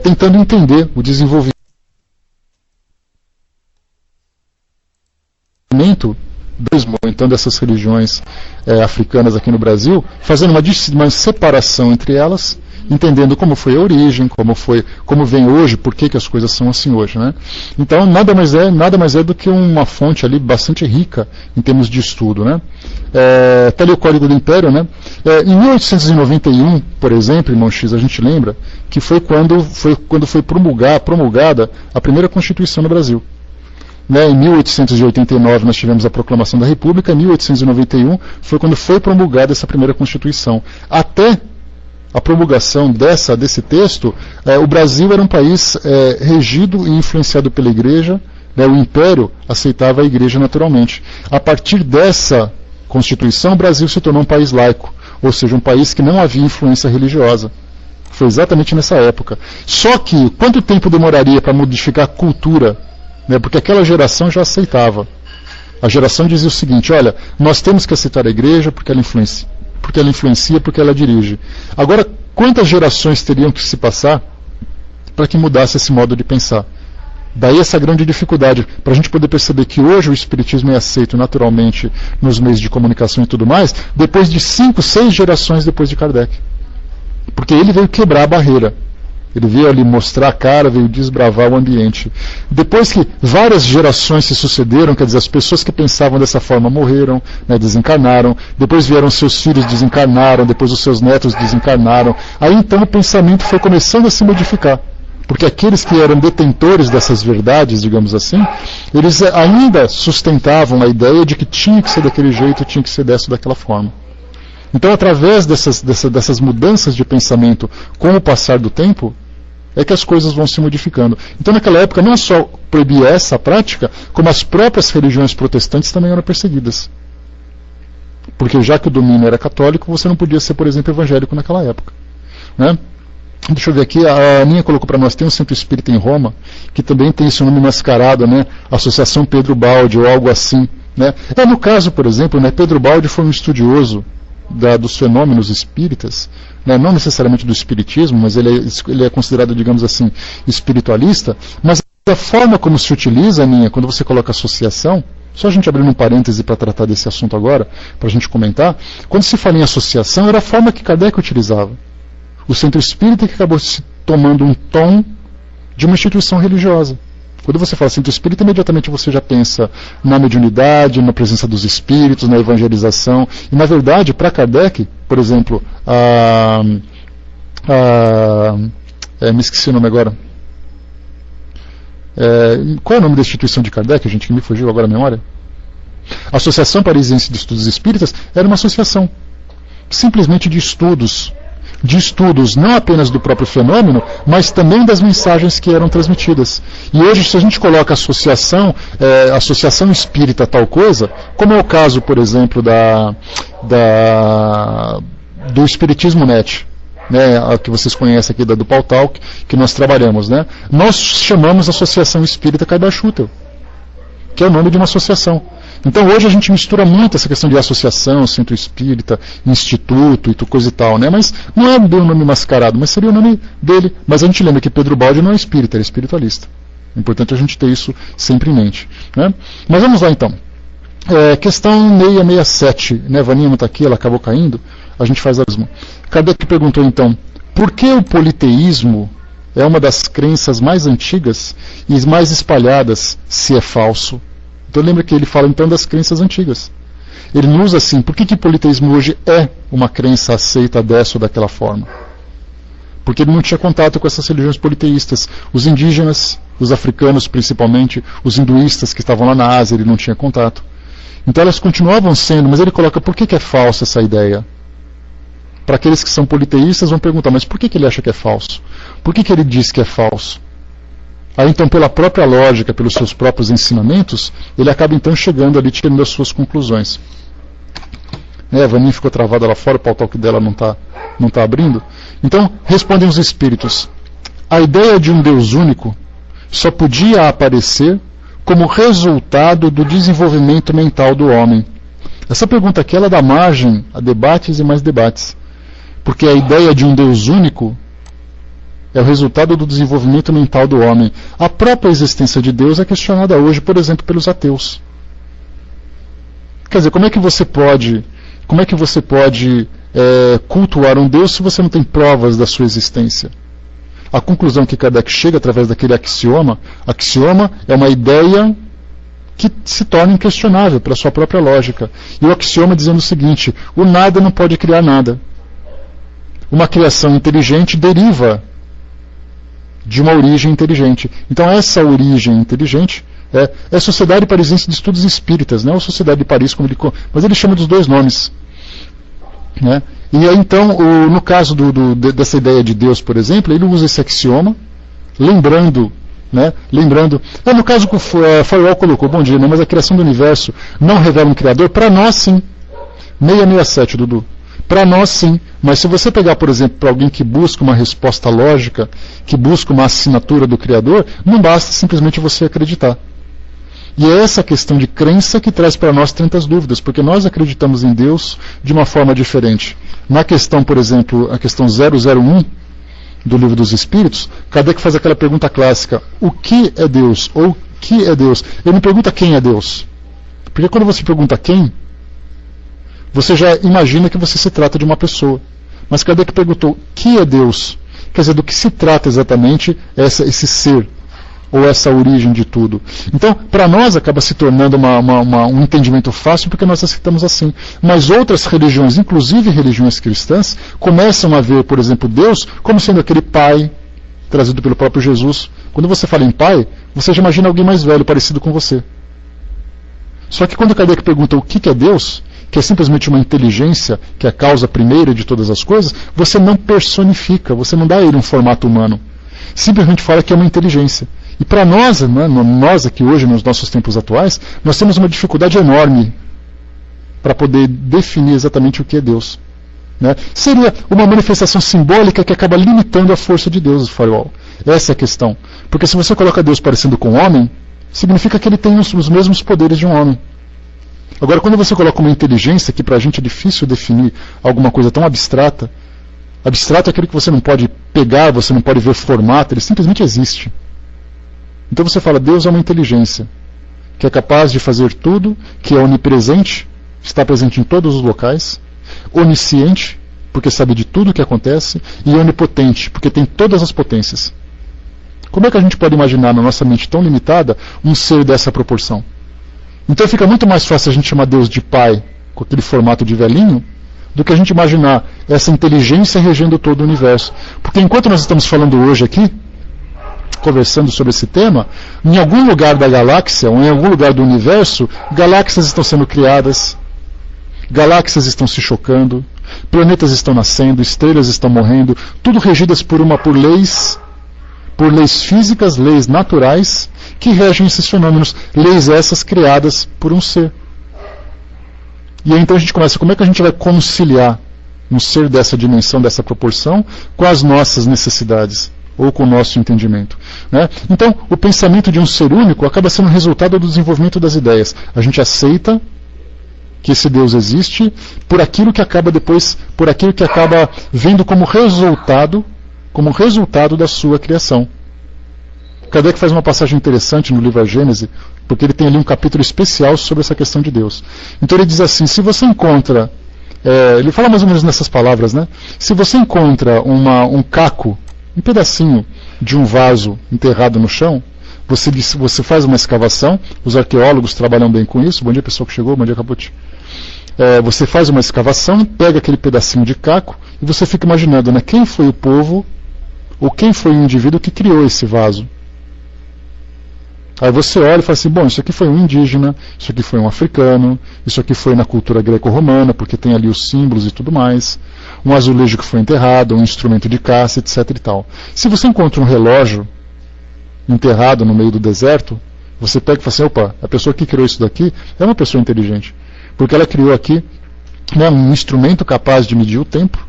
tentando entender o desenvolvimento então dessas religiões africanas aqui no Brasil, fazendo uma separação entre elas, entendendo como foi a origem, como vem hoje, por que as coisas são assim hoje, né? Então nada mais é do que uma fonte ali bastante rica em termos de estudo, né? Tá ali o Código do Império, né? Em 1891, por exemplo, irmão X, a gente lembra que foi quando foi promulgada a primeira Constituição no Brasil. Em 1889 nós tivemos a Proclamação da República, em 1891 foi quando foi promulgada essa primeira Constituição. Até a promulgação desse texto, o Brasil era um país regido e influenciado pela Igreja, né? O Império aceitava a Igreja naturalmente. A partir dessa Constituição, o Brasil se tornou um país laico, ou seja, um país que não havia influência religiosa. Foi exatamente nessa época. Só que, quanto tempo demoraria para modificar a cultura? Né? Porque aquela geração já aceitava. A geração dizia o seguinte: olha, nós temos que aceitar a Igreja porque ela influencia, porque ela dirige. Agora, quantas gerações teriam que se passar para que mudasse esse modo de pensar? Daí essa grande dificuldade, para a gente poder perceber que hoje o Espiritismo é aceito naturalmente nos meios de comunicação e tudo mais, depois de 5, 6 gerações depois de Kardec. Porque ele veio quebrar a barreira. Ele veio ali mostrar a cara, veio desbravar o ambiente. Depois que várias gerações se sucederam, quer dizer, as pessoas que pensavam dessa forma morreram, né, desencarnaram, depois vieram seus filhos, desencarnaram, depois os seus netos desencarnaram. Aí então o pensamento foi começando a se modificar. Porque aqueles que eram detentores dessas verdades, digamos assim, eles ainda sustentavam a ideia de que tinha que ser daquele jeito, tinha que ser dessa daquela forma. Então, através dessas mudanças de pensamento com o passar do tempo, é que as coisas vão se modificando. Então, naquela época, não só proibia essa prática, como as próprias religiões protestantes também eram perseguidas. Porque já que o domínio era católico, você não podia ser, por exemplo, evangélico naquela época. Né? Deixa eu ver aqui, a Aninha colocou para nós, tem um centro espírita em Roma, que também tem esse nome mascarado, né? Associação Pedro Baldi, ou algo assim. Né? No caso, por exemplo, né, Pedro Baldi foi um estudioso dos fenômenos espíritas, né, não necessariamente do espiritismo, mas ele é considerado, digamos assim, espiritualista, mas a forma como se utiliza, Aninha, quando você coloca associação, só a gente abrindo um parêntese para tratar desse assunto agora, para a gente comentar, quando se fala em associação, era a forma que Kardec utilizava. O centro espírita que acabou se tomando um tom de uma instituição religiosa. Quando você fala centro espírita, imediatamente você já pensa na mediunidade, na presença dos espíritos, na evangelização. E, na verdade, para Kardec, por exemplo, me esqueci o nome agora. Qual é o nome da instituição de Kardec, gente, que me fugiu agora a memória? A Associação Parisiense de Estudos Espíritas era uma associação simplesmente de estudos não apenas do próprio fenômeno, mas também das mensagens que eram transmitidas. E hoje, se a gente coloca associação espírita tal coisa, como é o caso, por exemplo, do Espiritismo Net, né, a que vocês conhecem aqui do Pautalk, que nós trabalhamos, né? Nós chamamos Associação Espírita Kaiba-Schutel, que é o nome de uma associação. Então hoje a gente mistura muito essa questão de associação, centro espírita, instituto e coisa e tal, né? Mas não é bem o nome mascarado, mas seria o nome dele. Mas a gente lembra que Pedro Baldi não é espírita, ele é espiritualista. É importante a gente ter isso sempre em mente. Né? Mas vamos lá então. Questão 667, né? Vaninha não está aqui, ela acabou caindo, a gente faz a mesma. Kardec perguntou então, por que o politeísmo é uma das crenças mais antigas e mais espalhadas, se é falso? Então lembra que ele fala então das crenças antigas. Ele não usa assim, por que o politeísmo hoje é uma crença aceita dessa ou daquela forma? Porque ele não tinha contato com essas religiões politeístas. Os indígenas, os africanos principalmente, os hinduístas que estavam lá na Ásia, ele não tinha contato. Então elas continuavam sendo, mas ele coloca, por que é falsa essa ideia? Para aqueles que são politeístas vão perguntar, mas por que ele acha que é falso? Por que ele diz que é falso? Aí então, pela própria lógica, pelos seus próprios ensinamentos, ele acaba então chegando ali, tirando as suas conclusões. A Vaninha ficou travada lá fora, o pautalk dela não tá abrindo. Então, respondem os espíritos. A ideia de um Deus único só podia aparecer como resultado do desenvolvimento mental do homem. Essa pergunta aqui, ela dá margem a debates e mais debates. Porque a ideia de um Deus único é o resultado do desenvolvimento mental do homem. A própria existência de Deus é questionada hoje, por exemplo, pelos ateus. Quer dizer, como é que você pode cultuar um Deus se você não tem provas da sua existência? A conclusão que Kardec chega através daquele axioma é uma ideia que se torna inquestionável pela sua própria lógica. E o axioma dizendo o seguinte, o nada não pode criar nada. Uma criação inteligente deriva de uma origem inteligente. Então essa origem inteligente é a Sociedade Parisiense de Estudos Espíritas, não é a Sociedade de Paris, mas ele chama dos dois nomes. Né? E aí, então, no caso dessa ideia de Deus, por exemplo, ele usa esse axioma, lembrando Né? Lembrando, no caso que o Firewall colocou, bom dia, né? Mas a criação do universo não revela um criador? Para nós sim. 667, Dudu. Para nós sim, mas se você pegar, por exemplo, para alguém que busca uma resposta lógica, que busca uma assinatura do Criador, não basta simplesmente você acreditar. E é essa questão de crença que traz para nós tantas dúvidas, porque nós acreditamos em Deus de uma forma diferente. Na questão, por exemplo, a questão 001 do Livro dos Espíritos, Kardec faz aquela pergunta clássica: o que é Deus? Ou o que é Deus? Ele não pergunta quem é Deus. Porque quando você pergunta quem, você já imagina que você se trata de uma pessoa. Mas Kardec perguntou: que é Deus? Quer dizer, do que se trata exatamente esse ser, ou essa origem de tudo. Então, para nós acaba se tornando um entendimento fácil, porque nós aceitamos assim. Mas outras religiões, inclusive religiões cristãs, começam a ver, por exemplo, Deus como sendo aquele pai trazido pelo próprio Jesus. Quando você fala em pai, você já imagina alguém mais velho, parecido com você. Só que quando Kardec pergunta o que é Deus, que é simplesmente uma inteligência, que é a causa primeira de todas as coisas, você não personifica, você não dá a ele um formato humano. Simplesmente fala que é uma inteligência. E para nós, né, nós aqui hoje, nos nossos tempos atuais, nós temos uma dificuldade enorme para poder definir exatamente o que é Deus. Né? Seria uma manifestação simbólica que acaba limitando a força de Deus, o Firewall. Essa é a questão. Porque se você coloca Deus parecendo com um homem, significa que ele tem os mesmos poderes de um homem. Agora, quando você coloca uma inteligência, que para a gente é difícil definir alguma coisa tão abstrata, abstrato é aquilo que você não pode pegar, você não pode ver formato, ele simplesmente existe. Então você fala, Deus é uma inteligência, que é capaz de fazer tudo, que é onipresente, está presente em todos os locais, onisciente, porque sabe de tudo o que acontece, e onipotente, porque tem todas as potências. Como é que a gente pode imaginar na nossa mente tão limitada um ser dessa proporção? Então fica muito mais fácil a gente chamar Deus de pai, com aquele formato de velhinho, do que a gente imaginar essa inteligência regendo todo o universo. Porque enquanto nós estamos falando hoje aqui, conversando sobre esse tema, em algum lugar da galáxia, ou em algum lugar do universo, galáxias estão sendo criadas, galáxias estão se chocando, planetas estão nascendo, estrelas estão morrendo, tudo regidas por leis físicas, leis naturais, que regem esses fenômenos, leis essas criadas por um ser. E aí então a gente começa, como é que a gente vai conciliar um ser dessa dimensão, dessa proporção, com as nossas necessidades, ou com o nosso entendimento? Né? Então, o pensamento de um ser único acaba sendo resultado do desenvolvimento das ideias. A gente aceita que esse Deus existe por aquilo que acaba depois, por aquilo que acaba vendo como resultado da sua criação. Kardec faz uma passagem interessante no livro A Gênese, porque ele tem ali um capítulo especial sobre essa questão de Deus. Então ele diz assim, se você encontra, ele fala mais ou menos nessas palavras, né? Se você encontra um caco, um pedacinho de um vaso enterrado no chão, você faz uma escavação, os arqueólogos trabalham bem com isso, bom dia pessoal que chegou, bom dia Caputi. Você faz uma escavação, pega aquele pedacinho de caco, e você fica imaginando, né, quem foi o povo, ou quem foi o indivíduo que criou esse vaso. Aí você olha e fala assim, bom, isso aqui foi um indígena, isso aqui foi um africano, isso aqui foi na cultura greco-romana, porque tem ali os símbolos e tudo mais, um azulejo que foi enterrado, um instrumento de caça, etc. e tal. Se você encontra um relógio enterrado no meio do deserto, você pega e fala assim, opa, a pessoa que criou isso daqui é uma pessoa inteligente, porque ela criou aqui, né, um instrumento capaz de medir o tempo,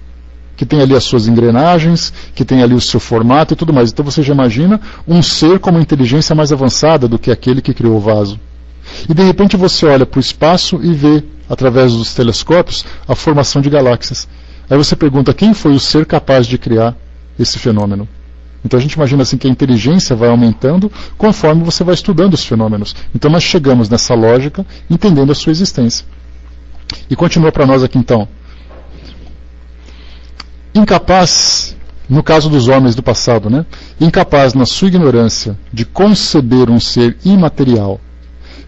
que tem ali as suas engrenagens, que tem ali o seu formato e tudo mais. Então você já imagina um ser com uma inteligência mais avançada do que aquele que criou o vaso. E de repente você olha para o espaço e vê, através dos telescópios, a formação de galáxias. Aí você pergunta, quem foi o ser capaz de criar esse fenômeno? Então a gente imagina assim que a inteligência vai aumentando conforme você vai estudando os fenômenos. Então nós chegamos nessa lógica, entendendo a sua existência. E continua para nós aqui então. Incapaz, no caso dos homens do passado, né? Incapaz na sua ignorância de conceber um ser imaterial,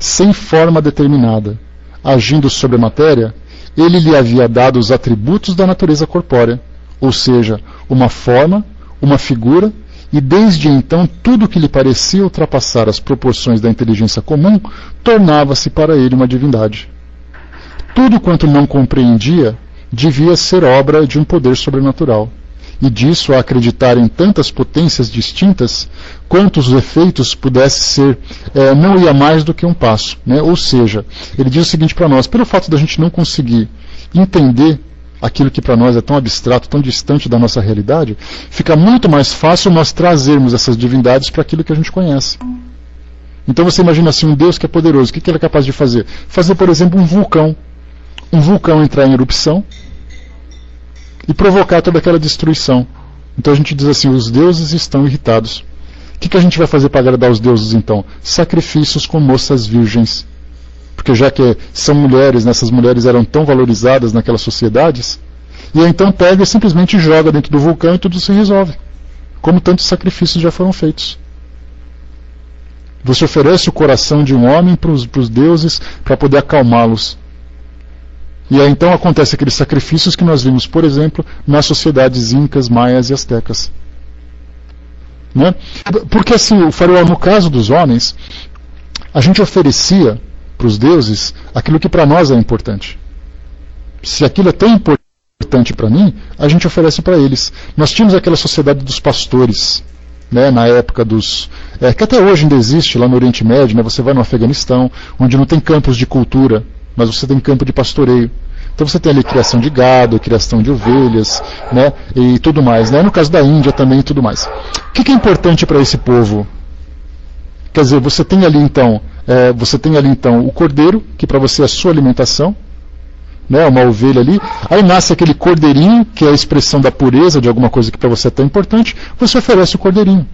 sem forma determinada, agindo sobre a matéria, ele lhe havia dado os atributos da natureza corpórea, ou seja, uma forma, uma figura, e desde então tudo que lhe parecia ultrapassar as proporções da inteligência comum, tornava-se para ele uma divindade. Tudo quanto não compreendia devia ser obra de um poder sobrenatural. e disso a acreditar em tantas potências distintas, quantos os efeitos pudesse ser, não ia mais do que um passo, né? Ou seja, ele diz o seguinte para nós: pelo fato da gente não conseguir entender aquilo que para nós é tão abstrato, tão distante da nossa realidade, fica muito mais fácil nós trazermos essas divindades para aquilo que a gente conhece. Então você imagina assim, um Deus que é poderoso, o que ele é capaz de fazer? Fazer, por exemplo, um vulcão entrar em erupção e provocar toda aquela destruição. Então a gente diz assim: os deuses estão irritados. O que a gente vai fazer para agradar os deuses então? Sacrifícios com moças virgens. Porque já que são mulheres, essas mulheres eram tão valorizadas naquelas sociedades, e aí então pega e simplesmente joga dentro do vulcão e tudo se resolve. Como tantos sacrifícios já foram feitos. Você oferece o coração de um homem para os deuses para poder acalmá-los. E aí então acontece aqueles sacrifícios que nós vimos, por exemplo, nas sociedades incas, maias e astecas. Né? Porque assim, o faraó, no caso dos homens, a gente oferecia para os deuses aquilo que para nós é importante. Se aquilo é tão importante para mim, a gente oferece para eles. Nós tínhamos aquela sociedade dos pastores, né, na época dos... que até hoje ainda existe lá no Oriente Médio, né, você vai no Afeganistão, onde não tem campos de cultura, mas você tem campo de pastoreio. Então você tem ali criação de gado, criação de ovelhas, né, e tudo mais. Né? No caso da Índia também e tudo mais. O que é importante para esse povo? Quer dizer, você tem ali então o cordeiro, que para você é a sua alimentação, né, uma ovelha ali. Aí nasce aquele cordeirinho, que é a expressão da pureza de alguma coisa que para você é tão importante, você oferece o cordeirinho.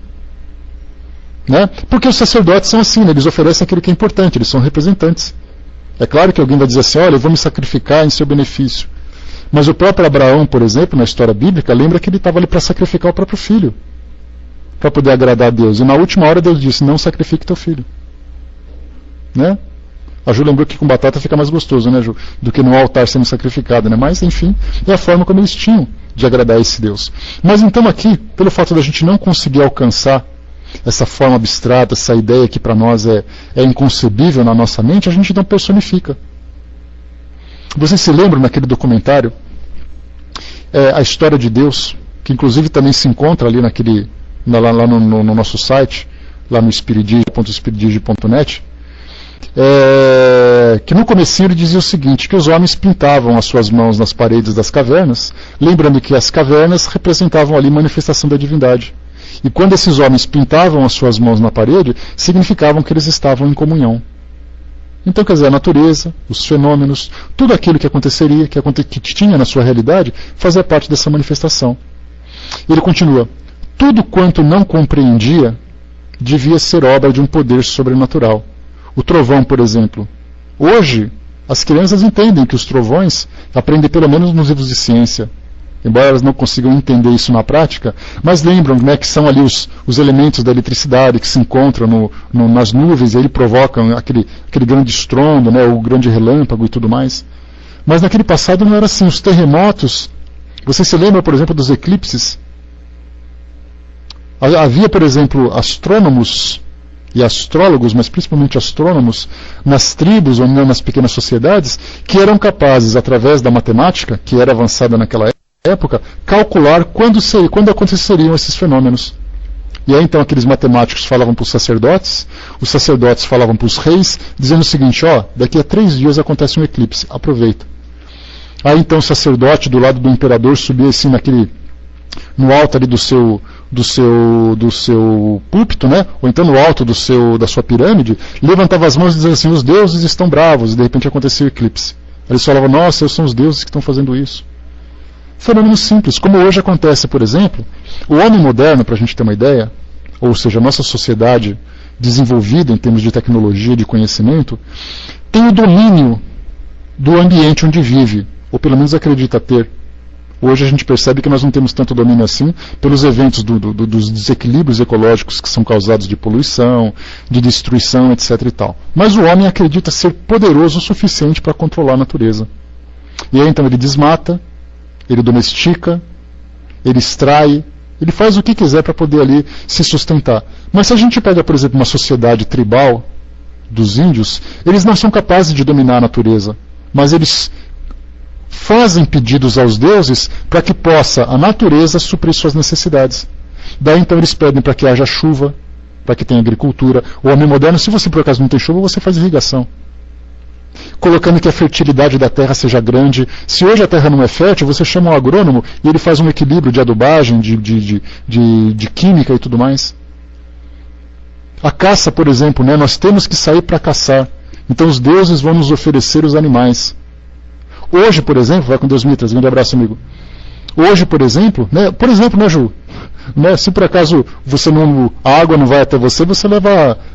Né? Porque os sacerdotes são assim, né, eles oferecem aquilo que é importante, eles são representantes. É claro que alguém vai dizer assim: olha, eu vou me sacrificar em seu benefício. Mas o próprio Abraão, por exemplo, na história bíblica, lembra que ele estava ali para sacrificar o próprio filho, para poder agradar a Deus. E na última hora Deus disse: não sacrifique teu filho. Né? A Ju lembrou que com batata fica mais gostoso, né, Ju, do que no altar sendo sacrificado, né? Mas enfim, é a forma como eles tinham de agradar esse Deus. Mas então aqui, pelo fato da gente não conseguir alcançar essa forma abstrata, essa ideia que para nós é inconcebível na nossa mente, a gente então personifica. Vocês se lembram naquele documentário A História de Deus, que inclusive também se encontra ali lá no nosso site, lá no espiridige.net, que no comecinho ele dizia o seguinte, que os homens pintavam as suas mãos nas paredes das cavernas, lembrando que as cavernas representavam ali manifestação da divindade. E quando esses homens pintavam as suas mãos na parede, significavam que eles estavam em comunhão. Então, quer dizer, a natureza, os fenômenos, tudo aquilo que aconteceria, que tinha na sua realidade, fazia parte dessa manifestação. Ele continua: tudo quanto não compreendia devia ser obra de um poder sobrenatural. O trovão, por exemplo. Hoje, as crianças entendem que os trovões aprendem pelo menos nos livros de ciência, embora elas não consigam entender isso na prática, mas lembram, né, que são ali os elementos da eletricidade que se encontram nas nuvens e aí provocam aquele grande estrondo, né, o grande relâmpago e tudo mais. Mas naquele passado não era assim. Os terremotos, você se lembra, por exemplo, dos eclipses? Havia, por exemplo, astrônomos e astrólogos, mas principalmente astrônomos, nas tribos ou nas pequenas sociedades, que eram capazes, através da matemática, que era avançada naquela época, calcular quando aconteceriam esses fenômenos. E aí então aqueles matemáticos falavam para os sacerdotes falavam para os reis, dizendo o seguinte: daqui a 3 dias acontece um eclipse, aproveita. Aí então o sacerdote do lado do imperador subia assim no alto ali do seu púlpito, né? Ou então no alto da sua pirâmide, levantava as mãos e dizia assim: os deuses estão bravos, e de repente acontecia o eclipse. Eles falavam: nossa, são os deuses que estão fazendo isso. Fenômeno simples, como hoje acontece, por exemplo, o homem moderno, para a gente ter uma ideia, ou seja, a nossa sociedade desenvolvida em termos de tecnologia, de conhecimento, tem o domínio do ambiente onde vive, ou pelo menos acredita ter. Hoje a gente percebe que nós não temos tanto domínio assim pelos eventos dos desequilíbrios ecológicos que são causados de poluição, de destruição, etc. e tal. Mas o homem acredita ser poderoso o suficiente para controlar a natureza. E aí então ele desmata, ele domestica, ele extrai, ele faz o que quiser para poder ali se sustentar. Mas se a gente pega, por exemplo, uma sociedade tribal dos índios, eles não são capazes de dominar a natureza, mas eles fazem pedidos aos deuses para que possa a natureza suprir suas necessidades. Daí então eles pedem para que haja chuva, para que tenha agricultura. O homem moderno, se você por acaso não tem chuva, você faz irrigação. Colocando que a fertilidade da terra seja grande. Se hoje a terra não é fértil, você chama um agrônomo e ele faz um equilíbrio de adubagem, de química e tudo mais. A caça, por exemplo, né, nós temos que sair para caçar. Então os deuses vão nos oferecer os animais. Hoje, por exemplo, vai com Deus, Mitras, grande abraço, amigo. Hoje, por exemplo, né, Ju? Né, se por acaso a água não vai até você,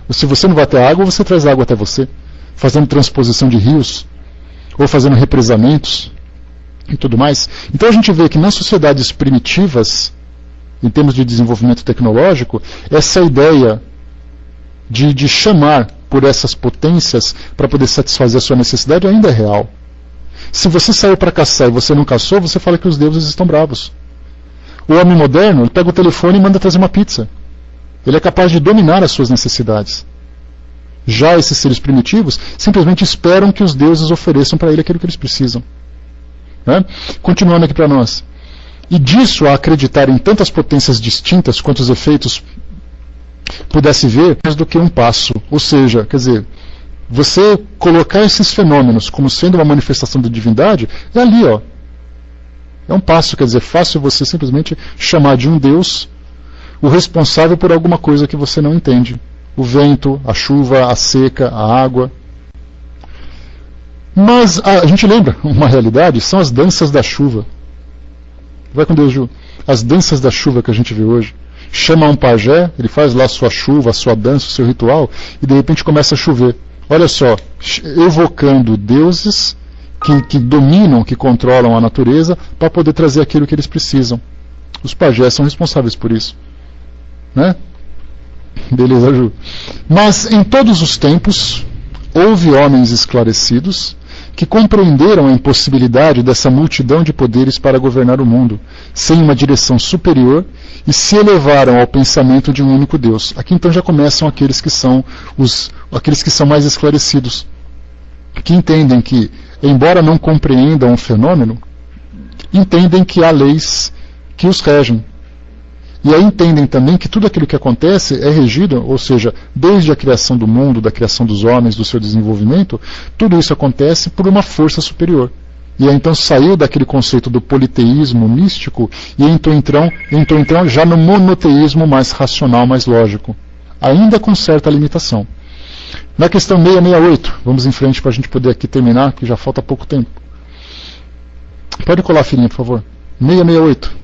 se você não vai até a água, você traz a água até você, fazendo transposição de rios, ou fazendo represamentos e tudo mais. Então a gente vê que nas sociedades primitivas, em termos de desenvolvimento tecnológico, essa ideia de chamar por essas potências para poder satisfazer a sua necessidade ainda é real. Se você saiu para caçar e você não caçou, você fala que os deuses estão bravos. O homem moderno, ele pega o telefone e manda trazer uma pizza. Ele é capaz de dominar as suas necessidades. Já esses seres primitivos simplesmente esperam que os deuses ofereçam para ele aquilo que eles precisam. Né? Continuando aqui para nós. E disso a acreditar em tantas potências distintas quanto os efeitos pudesse ver, mais do que um passo. Ou seja, quer dizer, você colocar esses fenômenos como sendo uma manifestação da divindade, é ali, ó. É um passo, quer dizer, fácil você simplesmente chamar de um Deus o responsável por alguma coisa que você não entende. O vento, a chuva, a seca, a água. Mas a gente lembra, uma realidade, são as danças da chuva. Vai com Deus, Ju. As danças da chuva que a gente vê hoje. Chama um pajé, ele faz lá a sua chuva, a sua dança, o seu ritual, e de repente começa a chover. Olha só, evocando deuses que dominam, que controlam a natureza, para poder trazer aquilo que eles precisam. Os pajés são responsáveis por isso. Né? Beleza, Ju. Mas em todos os tempos, houve homens esclarecidos que compreenderam a impossibilidade dessa multidão de poderes para governar o mundo, sem uma direção superior, e se elevaram ao pensamento de um único Deus. Aqui então já começam aqueles que são mais esclarecidos, que entendem que, embora não compreendam o fenômeno, entendem que há leis que os regem. E aí entendem também que tudo aquilo que acontece é regido, ou seja, desde a criação do mundo, da criação dos homens, do seu desenvolvimento, tudo isso acontece por uma força superior. E aí então saiu daquele conceito do politeísmo místico e entrou então já no monoteísmo mais racional, mais lógico, ainda com certa limitação. Na questão 668, vamos em frente para a gente poder aqui terminar, que já falta pouco tempo. Pode colar, filhinha, por favor. 668.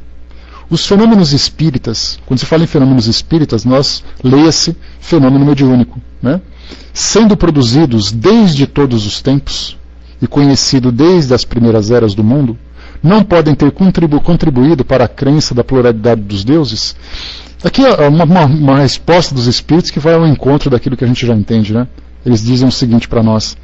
Os fenômenos espíritas, quando se fala em fenômenos espíritas, leia-se fenômeno mediúnico, né? Sendo produzidos desde todos os tempos e conhecido desde as primeiras eras do mundo, não podem ter contribuído para a crença da pluralidade dos deuses. Aqui é uma resposta dos espíritos que vai ao encontro daquilo que a gente já entende, né? Eles dizem o seguinte para nós: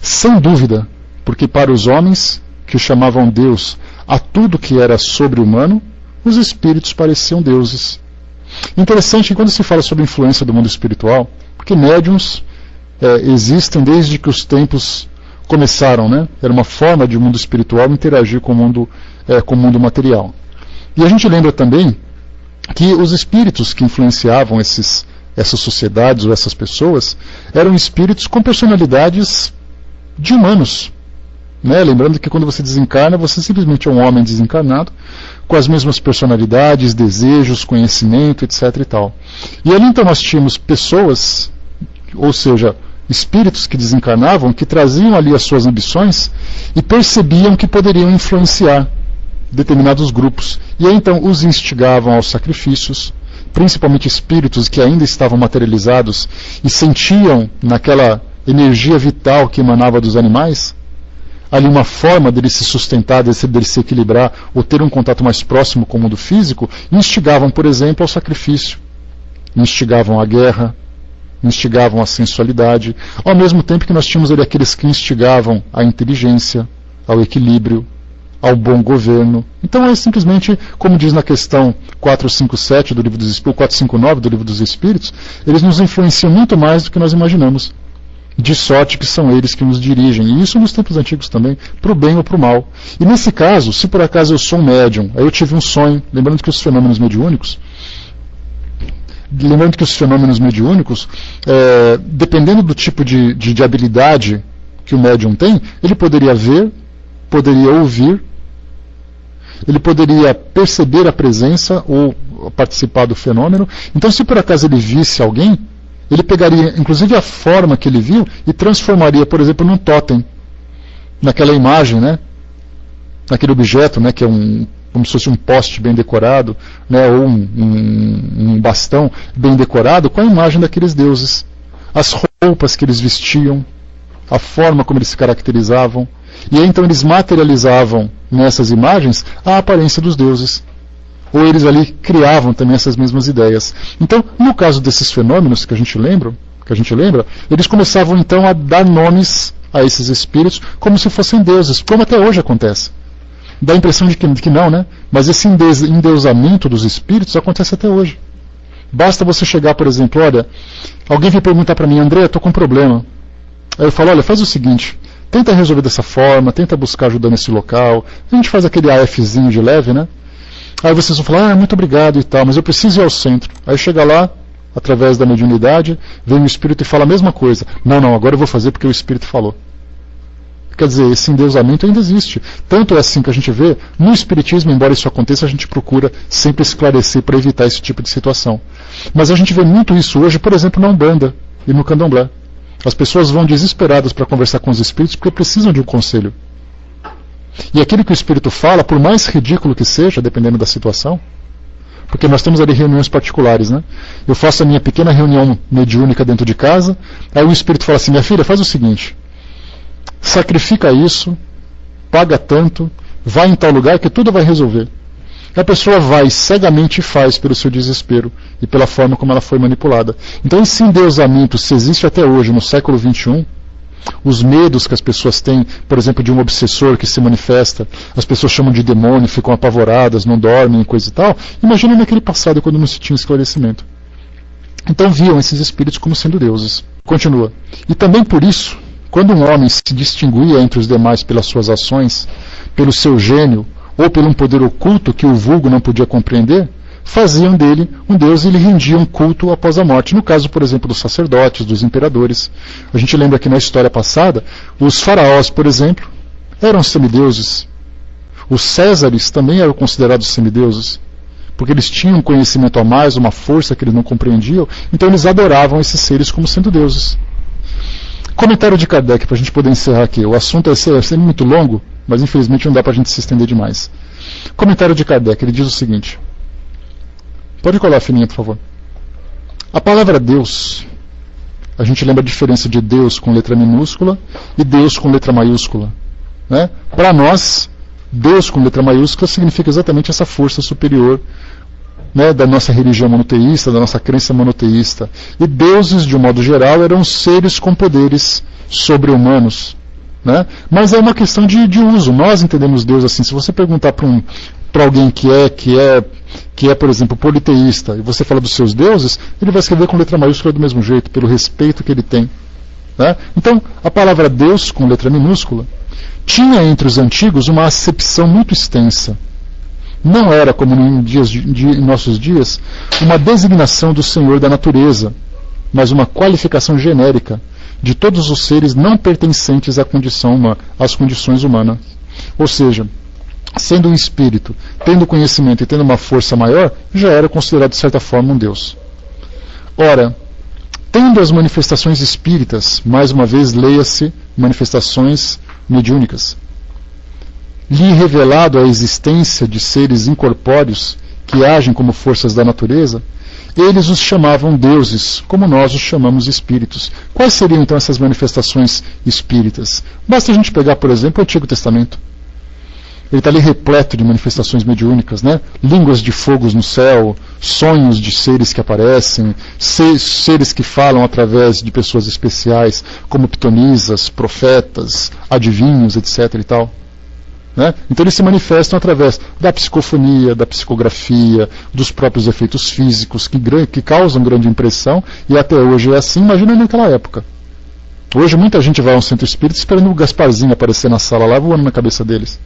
sem dúvida, porque para os homens que chamavam Deus a tudo que era sobre-humano, os espíritos pareciam deuses. Interessante que quando se fala sobre a influência do mundo espiritual, porque médiuns existem desde que os tempos começaram, né? Era uma forma de o mundo espiritual interagir com o mundo material. E a gente lembra também que os espíritos que influenciavam essas sociedades ou essas pessoas eram espíritos com personalidades de humanos. Né? Lembrando que quando você desencarna, você simplesmente é um homem desencarnado, com as mesmas personalidades, desejos, conhecimento, etc. e tal. E ali então nós tínhamos pessoas, ou seja, espíritos que desencarnavam, que traziam ali as suas ambições e percebiam que poderiam influenciar determinados grupos. E aí então os instigavam aos sacrifícios, principalmente espíritos que ainda estavam materializados e sentiam naquela energia vital que emanava dos animais, ali uma forma dele se sustentar, dele se equilibrar, ou ter um contato mais próximo com o mundo físico, instigavam, por exemplo, ao sacrifício, instigavam à guerra, instigavam à sensualidade, ao mesmo tempo que nós tínhamos ali aqueles que instigavam à inteligência, ao equilíbrio, ao bom governo. Então é simplesmente, como diz na questão 457 do livro dos Espíritos, 459 do livro dos Espíritos, eles nos influenciam muito mais do que nós imaginamos. de sorte que são eles que nos dirigem, e isso nos tempos antigos também, para o bem ou para o mal. E nesse caso, se por acaso eu sou um médium, aí eu tive um sonho, lembrando que os fenômenos mediúnicos, dependendo do tipo de habilidade que o médium tem, ele poderia ver, poderia ouvir, ele poderia perceber a presença ou participar do fenômeno. Então, se por acaso ele visse alguém, ele pegaria, inclusive, a forma que ele viu e transformaria, por exemplo, num totem, naquela imagem, né? Naquele objeto, né? Que é como se fosse um poste bem decorado, né? Ou um bastão bem decorado com a imagem daqueles deuses. As roupas que eles vestiam, a forma como eles se caracterizavam. E aí, então, eles materializavam nessas imagens a aparência dos deuses. Ou eles ali criavam também essas mesmas ideias. Então, no caso desses fenômenos que a gente lembra, eles começavam então a dar nomes a esses espíritos como se fossem deuses, como até hoje acontece. Dá a impressão de que não, né? Mas esse endeusamento dos espíritos acontece até hoje. Basta você chegar, por exemplo, olha, alguém vem perguntar para mim, André, eu estou com um problema. Aí eu falo, olha, faz o seguinte, tenta resolver dessa forma, tenta buscar ajuda nesse local, a gente faz aquele AFzinho de leve, né? Aí vocês vão falar, muito obrigado e tal, mas eu preciso ir ao centro. Aí chega lá, através da mediunidade, vem o espírito e fala a mesma coisa. Não, agora eu vou fazer porque o espírito falou. Quer dizer, esse endeusamento ainda existe. Tanto é assim que a gente vê, no espiritismo, embora isso aconteça, a gente procura sempre esclarecer para evitar esse tipo de situação. Mas a gente vê muito isso hoje, por exemplo, na Umbanda e no Candomblé. As pessoas vão desesperadas para conversar com os espíritos porque precisam de um conselho. E aquilo que o espírito fala, por mais ridículo que seja, dependendo da situação, porque nós temos ali reuniões particulares, né? Eu faço a minha pequena reunião mediúnica dentro de casa, aí o espírito fala assim, minha filha, faz o seguinte, sacrifica isso, paga tanto, vai em tal lugar que tudo vai resolver. E a pessoa vai cegamente e faz pelo seu desespero e pela forma como ela foi manipulada. Então esse endeusamento, se existe até hoje, no século XXI, os medos que as pessoas têm, por exemplo, de um obsessor que se manifesta, as pessoas chamam de demônio, ficam apavoradas, não dormem, coisa e tal. Imagina naquele passado, quando não se tinha esclarecimento. Então viam esses espíritos como sendo deuses. Continua. E também por isso, quando um homem se distinguia entre os demais pelas suas ações, pelo seu gênio, ou por um poder oculto que o vulgo não podia compreender, faziam dele um deus e lhe rendiam culto após a morte. No caso, por exemplo, dos sacerdotes, dos imperadores. A gente lembra que na história passada, os faraós, por exemplo, eram semideuses. Os césares também eram considerados semideuses, porque eles tinham um conhecimento a mais, uma força que eles não compreendiam, então eles adoravam esses seres como sendo deuses. Comentário de Kardec, para a gente poder encerrar aqui. O assunto é sempre muito longo, mas infelizmente não dá para a gente se estender demais. Comentário de Kardec, ele diz o seguinte... Pode colar a fininha, por favor. A palavra Deus, a gente lembra a diferença de Deus com letra minúscula e Deus com letra maiúscula. Né? Para nós, Deus com letra maiúscula significa exatamente essa força superior, né, da nossa religião monoteísta, da nossa crença monoteísta. E deuses, de um modo geral, eram seres com poderes sobre-humanos. Né? Mas é uma questão de uso. Nós entendemos Deus assim. Se você perguntar para alguém que é, por exemplo, politeísta, e você fala dos seus deuses, ele vai escrever com letra maiúscula do mesmo jeito, pelo respeito que ele tem. Né? Então, a palavra Deus, com letra minúscula, tinha entre os antigos uma acepção muito extensa. Não era, como em nossos dias, uma designação do Senhor da natureza, mas uma qualificação genérica de todos os seres não pertencentes às condições humanas. Ou seja, sendo um espírito, tendo conhecimento e tendo uma força maior, já era considerado de certa forma um Deus. Ora, tendo as manifestações espíritas, mais uma vez leia-se manifestações mediúnicas, lhe revelado a existência de seres incorpóreos que agem como forças da natureza, eles os chamavam deuses, como nós os chamamos espíritos. Quais seriam então essas manifestações espíritas? Basta a gente pegar, por exemplo, o Antigo Testamento. Ele está ali repleto de manifestações mediúnicas, né? Línguas de fogos no céu, sonhos de seres que aparecem, seres que falam através de pessoas especiais, como pitonisas, profetas, adivinhos, etc. e tal. Né? Então eles se manifestam através da psicofonia, da psicografia, dos próprios efeitos físicos que causam grande impressão, e até hoje é assim. Imagina naquela época. Hoje muita gente vai a um centro espírita esperando o Gasparzinho aparecer na sala lá, voando na cabeça deles.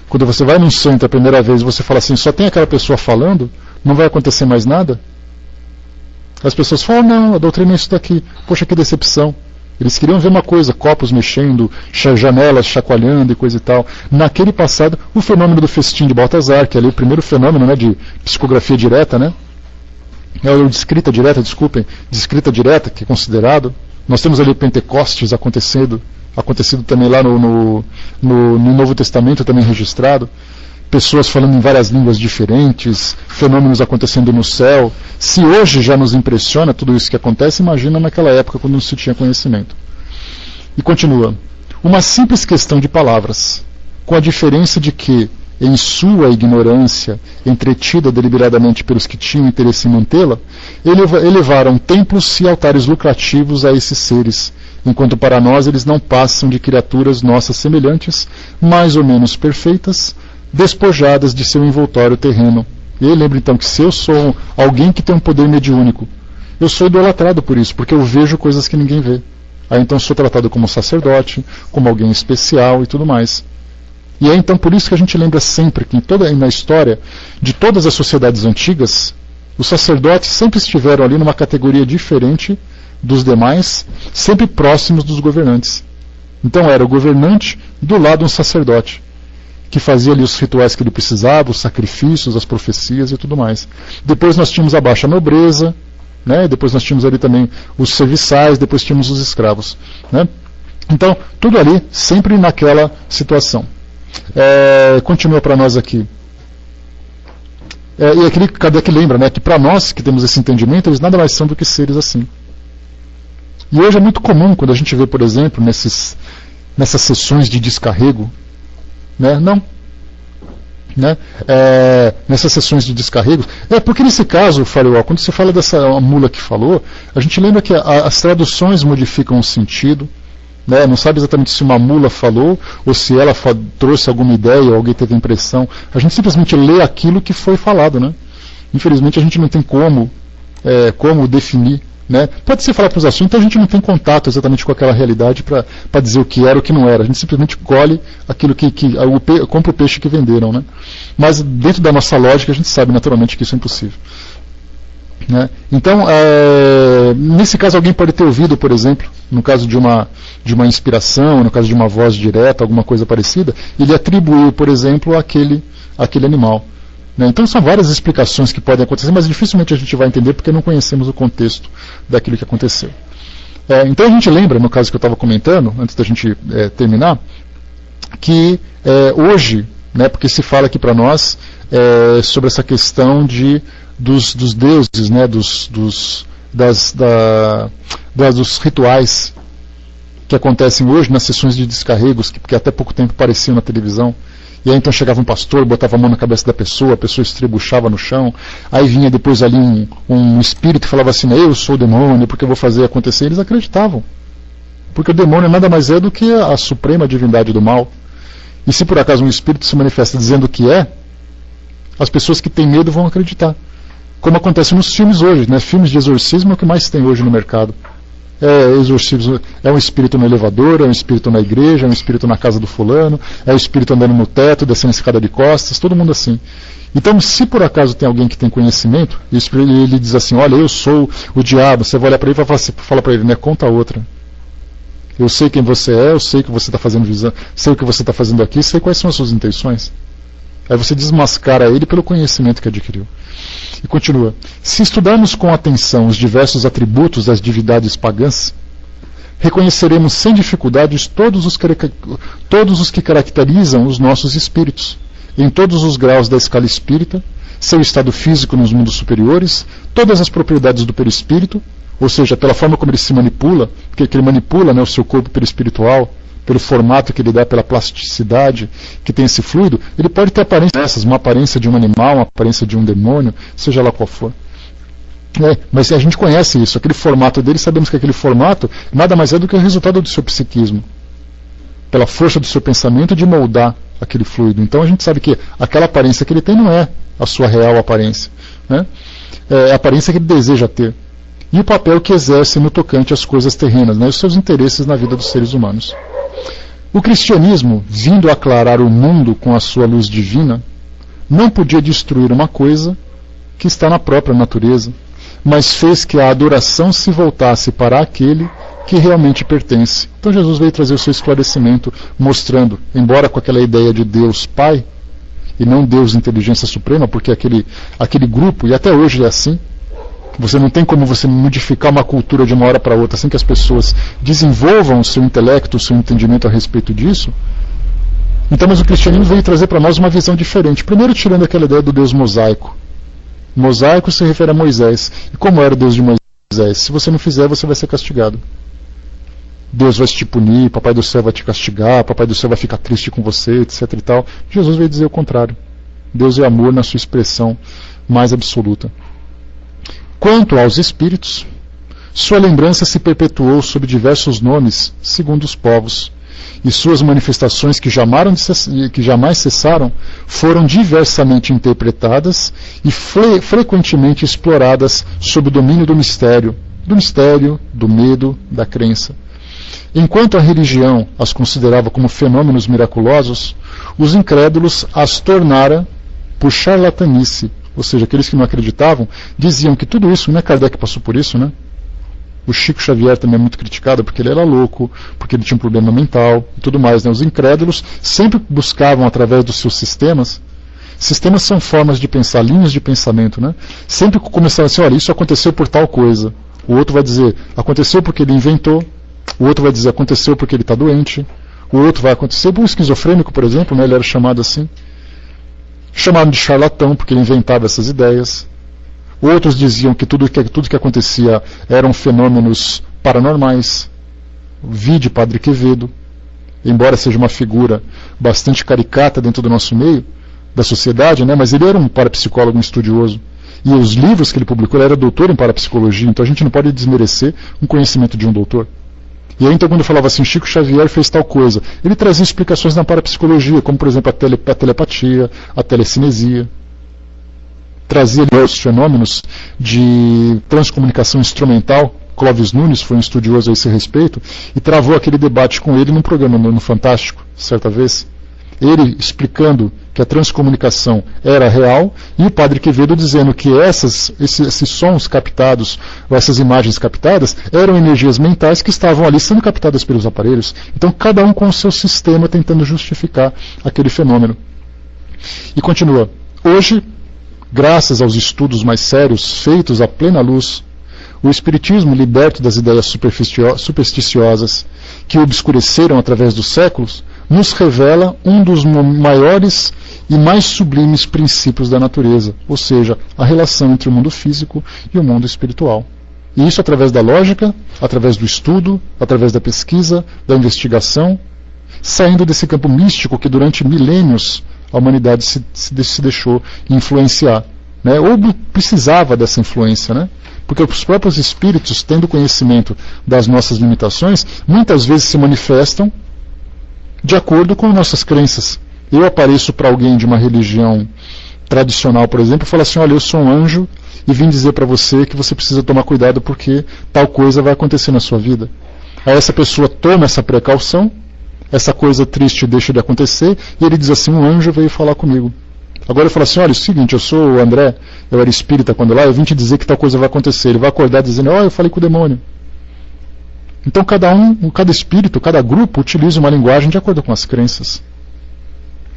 Quando você vai num centro a primeira vez e você fala assim, só tem aquela pessoa falando, não vai acontecer mais nada? As pessoas falam, não, a doutrina é isso daqui. Poxa, que decepção. Eles queriam ver uma coisa, copos mexendo, janelas chacoalhando e coisa e tal. Naquele passado, o fenômeno do festim de Baltazar, que é ali o primeiro fenômeno, né, de psicografia direta, né? De escrita direta, desculpem, de escrita direta, que é considerado. Nós temos ali o Pentecostes acontecido também lá no Novo Testamento, também registrado. Pessoas falando em várias línguas diferentes, fenômenos acontecendo no céu. Se hoje já nos impressiona tudo isso que acontece, imagina naquela época quando não se tinha conhecimento. E continua. Uma simples questão de palavras, com a diferença de que, em sua ignorância, entretida deliberadamente pelos que tinham interesse em mantê-la, elevaram templos e altares lucrativos a esses seres, enquanto para nós eles não passam de criaturas nossas semelhantes, mais ou menos perfeitas, despojadas de seu envoltório terreno. E aí lembra então que se eu sou alguém que tem um poder mediúnico, eu sou idolatrado por isso, porque eu vejo coisas que ninguém vê. Aí então sou tratado como sacerdote, como alguém especial e tudo mais. E é então por isso que a gente lembra sempre que na história de todas as sociedades antigas, os sacerdotes sempre estiveram ali numa categoria diferente dos demais, sempre próximos dos governantes. Então era o governante do lado um sacerdote, que fazia ali os rituais que ele precisava, os sacrifícios, as profecias e tudo mais. Depois nós tínhamos a baixa nobreza, né? Depois nós tínhamos ali também os serviçais, depois tínhamos os escravos, né? Então, tudo ali, sempre naquela situação. Continua para nós aqui. E aquele Kardec lembra, né, que para nós que temos esse entendimento, eles nada mais são do que seres assim. E hoje é muito comum, quando a gente vê, por exemplo, nessas sessões de descarrego, né? Não. Né? Nessas sessões de descarrego. Porque nesse caso, Fariol, quando você fala dessa mula que falou, a gente lembra que as traduções modificam o sentido. Né? Não sabe exatamente se uma mula falou ou se ela trouxe alguma ideia ou alguém teve impressão. A gente simplesmente lê aquilo que foi falado. Né? Infelizmente a gente não tem como definir. Né? Pode ser falar para os assuntos, então a gente não tem contato exatamente com aquela realidade para dizer o que era ou o que não era. A gente simplesmente colhe aquilo compra o peixe que venderam. Né? Mas dentro da nossa lógica a gente sabe naturalmente que isso é impossível. Né? Então, nesse caso alguém pode ter ouvido, por exemplo, no caso de uma inspiração, no caso de uma voz direta, alguma coisa parecida, ele atribuiu, por exemplo, àquele animal. Então são várias explicações que podem acontecer, mas dificilmente a gente vai entender porque não conhecemos o contexto daquilo que aconteceu. Então a gente lembra, no caso que eu estava comentando, antes da gente terminar, que hoje, né, porque se fala aqui para nós sobre essa questão dos deuses, né, dos rituais que acontecem hoje nas sessões de descarregos, que até pouco tempo apareciam na televisão. E aí então chegava um pastor, botava a mão na cabeça da pessoa, a pessoa estrebuchava no chão, aí vinha depois ali um espírito e falava assim, eu sou o demônio, porque eu vou fazer acontecer. Eles acreditavam. Porque o demônio nada mais é do que a suprema divindade do mal. E se por acaso um espírito se manifesta dizendo que as pessoas que têm medo vão acreditar. Como acontece nos filmes hoje, né? Filmes de exorcismo é o que mais tem hoje no mercado. Exorcismo, é um espírito no elevador, é um espírito na igreja, é um espírito na casa do fulano, é um espírito andando no teto, descendo a escada de costas, todo mundo assim. Então, se por acaso tem alguém que tem conhecimento, ele diz assim, olha, eu sou o diabo, você vai olhar para ele e fala para ele, né, conta outra. Eu sei quem você é, eu sei o que você está fazendo, sei o que você está fazendo aqui, sei quais são as suas intenções. Aí você desmascara ele pelo conhecimento que adquiriu. E continua. Se estudarmos com atenção os diversos atributos das divindades pagãs, reconheceremos sem dificuldades todos os que caracterizam os nossos espíritos, em todos os graus da escala espírita, seu estado físico nos mundos superiores, todas as propriedades do perispírito, ou seja, pela forma como ele se manipula, porque ele manipula, né, o seu corpo perispiritual, pelo formato que ele dá, pela plasticidade que tem esse fluido, ele pode ter aparências dessas, uma aparência de um animal, uma aparência de um demônio, seja lá qual for. Mas a gente conhece isso, aquele formato dele, sabemos que aquele formato nada mais é do que o resultado do seu psiquismo, pela força do seu pensamento de moldar aquele fluido. Então a gente sabe que aquela aparência que ele tem não é a sua real aparência, né? É a aparência que ele deseja ter. e o papel que exercem no tocante às coisas terrenas, né, os seus interesses na vida dos seres humanos. O cristianismo, vindo aclarar o mundo com a sua luz divina, não podia destruir uma coisa que está na própria natureza, mas fez que a adoração se voltasse para aquele que realmente pertence. Então Jesus veio trazer o seu esclarecimento, mostrando, embora com aquela ideia de Deus Pai, e não Deus Inteligência Suprema, porque aquele grupo, e até hoje é assim, você não tem como você modificar uma cultura de uma hora para outra, assim que as pessoas desenvolvam o seu intelecto, o seu entendimento a respeito disso. Então, mas o cristianismo veio trazer para nós uma visão diferente. Primeiro, tirando aquela ideia do Deus mosaico. Mosaico se refere a Moisés. E como era o Deus de Moisés? Se você não fizer, você vai ser castigado. Deus vai te punir, Papai do Céu vai te castigar, Papai do Céu vai ficar triste com você, etc. e tal. Jesus veio dizer o contrário. Deus é amor na sua expressão mais absoluta. Quanto aos espíritos, sua lembrança se perpetuou sob diversos nomes, segundo os povos, e suas manifestações que jamais cessaram foram diversamente interpretadas e frequentemente exploradas sob o domínio do mistério, do medo, da crença. Enquanto a religião as considerava como fenômenos miraculosos, os incrédulos as tornara por charlatanice, ou seja, aqueles que não acreditavam diziam que tudo isso, né, Kardec passou por isso, né? O Chico Xavier também é muito criticado porque ele era louco, porque ele tinha um problema mental e tudo mais, né? Os incrédulos sempre buscavam através dos seus sistemas. Sistemas são formas de pensar, linhas de pensamento, né? Sempre começavam assim, olha, isso aconteceu por tal coisa. O outro vai dizer, aconteceu porque ele inventou. O outro vai dizer, aconteceu porque ele está doente. O outro vai acontecer, um esquizofrênico, por exemplo, né? Ele era chamado assim. Chamaram de charlatão porque ele inventava essas ideias. Outros diziam que tudo que acontecia eram fenômenos paranormais. Vide Padre Quevedo, embora seja uma figura bastante caricata dentro do nosso meio, da sociedade, né? Mas ele era um parapsicólogo, um estudioso. E os livros que ele publicou, ele era doutor em parapsicologia, então a gente não pode desmerecer um conhecimento de um doutor. E aí então quando falava assim, Chico Xavier fez tal coisa, ele trazia explicações na parapsicologia, como por exemplo a telepatia, a telecinesia. Trazia os fenômenos de transcomunicação instrumental. Clóvis Nunes foi um estudioso a esse respeito e travou aquele debate com ele num programa no Fantástico, certa vez. Ele explicando que a transcomunicação era real e o Padre Quevedo dizendo que esses sons captados, ou essas imagens captadas, eram energias mentais que estavam ali sendo captadas pelos aparelhos. Então cada um com o seu sistema tentando justificar aquele fenômeno. E continua. Hoje, graças aos estudos mais sérios feitos à plena luz, o Espiritismo, liberto das ideias supersticiosas que o obscureceram através dos séculos, nos revela um dos maiores e mais sublimes princípios da natureza, ou seja, a relação entre o mundo físico e o mundo espiritual. E isso através da lógica, através do estudo, através da pesquisa, da investigação, saindo desse campo místico que durante milênios a humanidade se deixou influenciar, né? Ou precisava dessa influência, né? Porque os próprios espíritos, tendo conhecimento das nossas limitações, muitas vezes se manifestam de acordo com nossas crenças. Eu apareço para alguém de uma religião tradicional, por exemplo, e falo assim, olha, eu sou um anjo e vim dizer para você que você precisa tomar cuidado porque tal coisa vai acontecer na sua vida. Aí essa pessoa toma essa precaução, essa coisa triste deixa de acontecer, e ele diz assim, um anjo veio falar comigo. Agora eu falo assim, olha, é o seguinte, eu sou o André, eu era espírita quando lá, eu vim te dizer que tal coisa vai acontecer. Ele vai acordar dizendo, eu falei com o demônio. Então cada espírito, cada grupo utiliza uma linguagem de acordo com as crenças.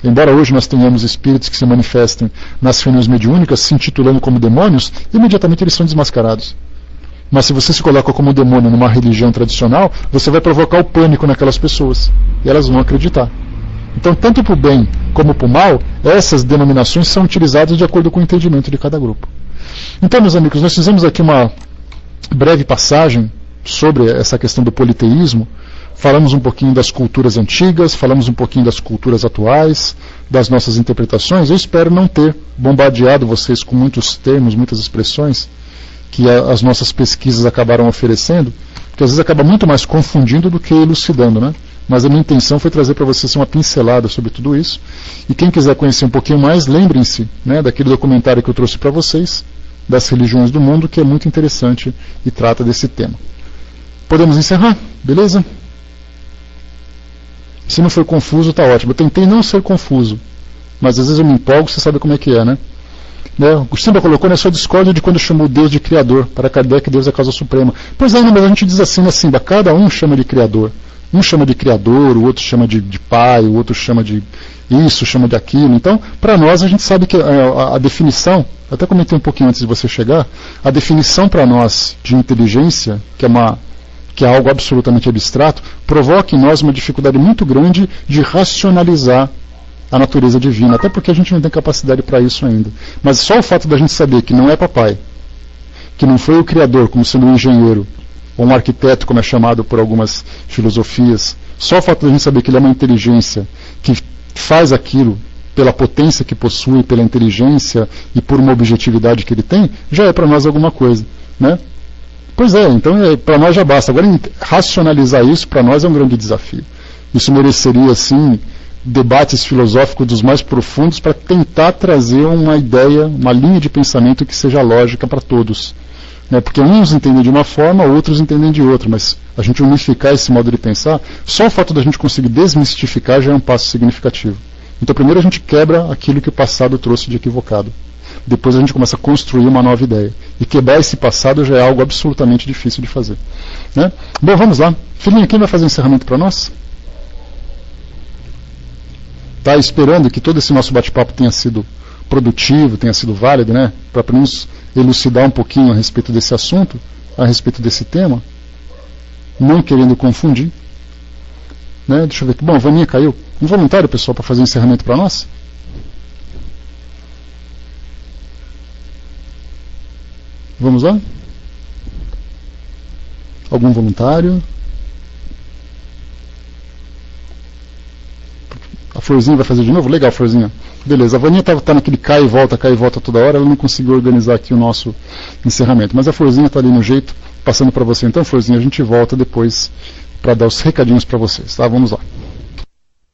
Embora hoje nós tenhamos espíritos que se manifestem nas reuniões mediúnicas se intitulando como demônios, imediatamente eles são desmascarados. Mas se você se coloca como demônio numa religião tradicional, você vai provocar o pânico naquelas pessoas. E elas vão acreditar. Então, tanto para o bem como para o mal, essas denominações são utilizadas de acordo com o entendimento de cada grupo. Então, meus amigos, nós fizemos aqui uma breve passagem sobre essa questão do politeísmo. Falamos um pouquinho das culturas antigas, falamos um pouquinho das culturas atuais, das nossas interpretações. Eu espero não ter bombardeado vocês com muitos termos, muitas expressões que as nossas pesquisas acabaram oferecendo, porque às vezes acaba muito mais confundindo do que elucidando, né? Mas a minha intenção foi trazer para vocês uma pincelada sobre tudo isso. E quem quiser conhecer um pouquinho mais, lembrem-se, né, daquele documentário que eu trouxe para vocês, das religiões do mundo, que é muito interessante e trata desse tema. Podemos encerrar? Beleza? Se não for confuso, está ótimo. Eu tentei não ser confuso, mas às vezes eu me empolgo, você sabe como é que é, né? O Simba colocou na sua discórdia de quando chamou Deus de Criador. Para Kardec, Deus é a causa suprema. Pois é, mas a gente diz assim, né, Simba? Cada um chama de Criador. Um chama de Criador, o outro chama de Pai, o outro chama de isso, chama de aquilo. Então, para nós, a gente sabe que a definição, até comentei um pouquinho antes de você chegar, a definição para nós de inteligência, que é algo absolutamente abstrato, provoca em nós uma dificuldade muito grande de racionalizar a natureza divina, até porque a gente não tem capacidade para isso ainda. Mas só o fato da gente saber que não é papai, que não foi o Criador, como sendo um engenheiro, ou um arquiteto, como é chamado por algumas filosofias, só o fato da gente saber que ele é uma inteligência que faz aquilo pela potência que possui, pela inteligência e por uma objetividade que ele tem, já é para nós alguma coisa, né? Pois é, então para nós já basta. Agora, racionalizar isso para nós é um grande desafio. Isso mereceria, assim, debates filosóficos dos mais profundos para tentar trazer uma ideia, uma linha de pensamento que seja lógica para todos. Né? Porque uns entendem de uma forma, outros entendem de outra, mas a gente unificar esse modo de pensar, só o fato da gente conseguir desmistificar já é um passo significativo. Então, primeiro a gente quebra aquilo que o passado trouxe de equivocado. Depois a gente começa a construir uma nova ideia. E quebrar esse passado já é algo absolutamente difícil de fazer. Né? Bom, vamos lá. Filhinha, quem vai fazer o encerramento para nós? Está esperando que todo esse nosso bate-papo tenha sido produtivo, tenha sido válido, né? Para nos elucidar um pouquinho a respeito desse assunto, a respeito desse tema, não querendo confundir. Né? Deixa eu ver. Bom, a Vaninha caiu. Um voluntário, pessoal, para fazer o encerramento para nós? Vamos lá? Algum voluntário? A Florzinha vai fazer de novo? Legal, Florzinha. Beleza, a Vaninha tá naquele cai e volta toda hora, ela não conseguiu organizar aqui o nosso encerramento. Mas a Florzinha está ali no jeito, passando para você. Então, Florzinha, a gente volta depois para dar os recadinhos para vocês, tá? Vamos lá.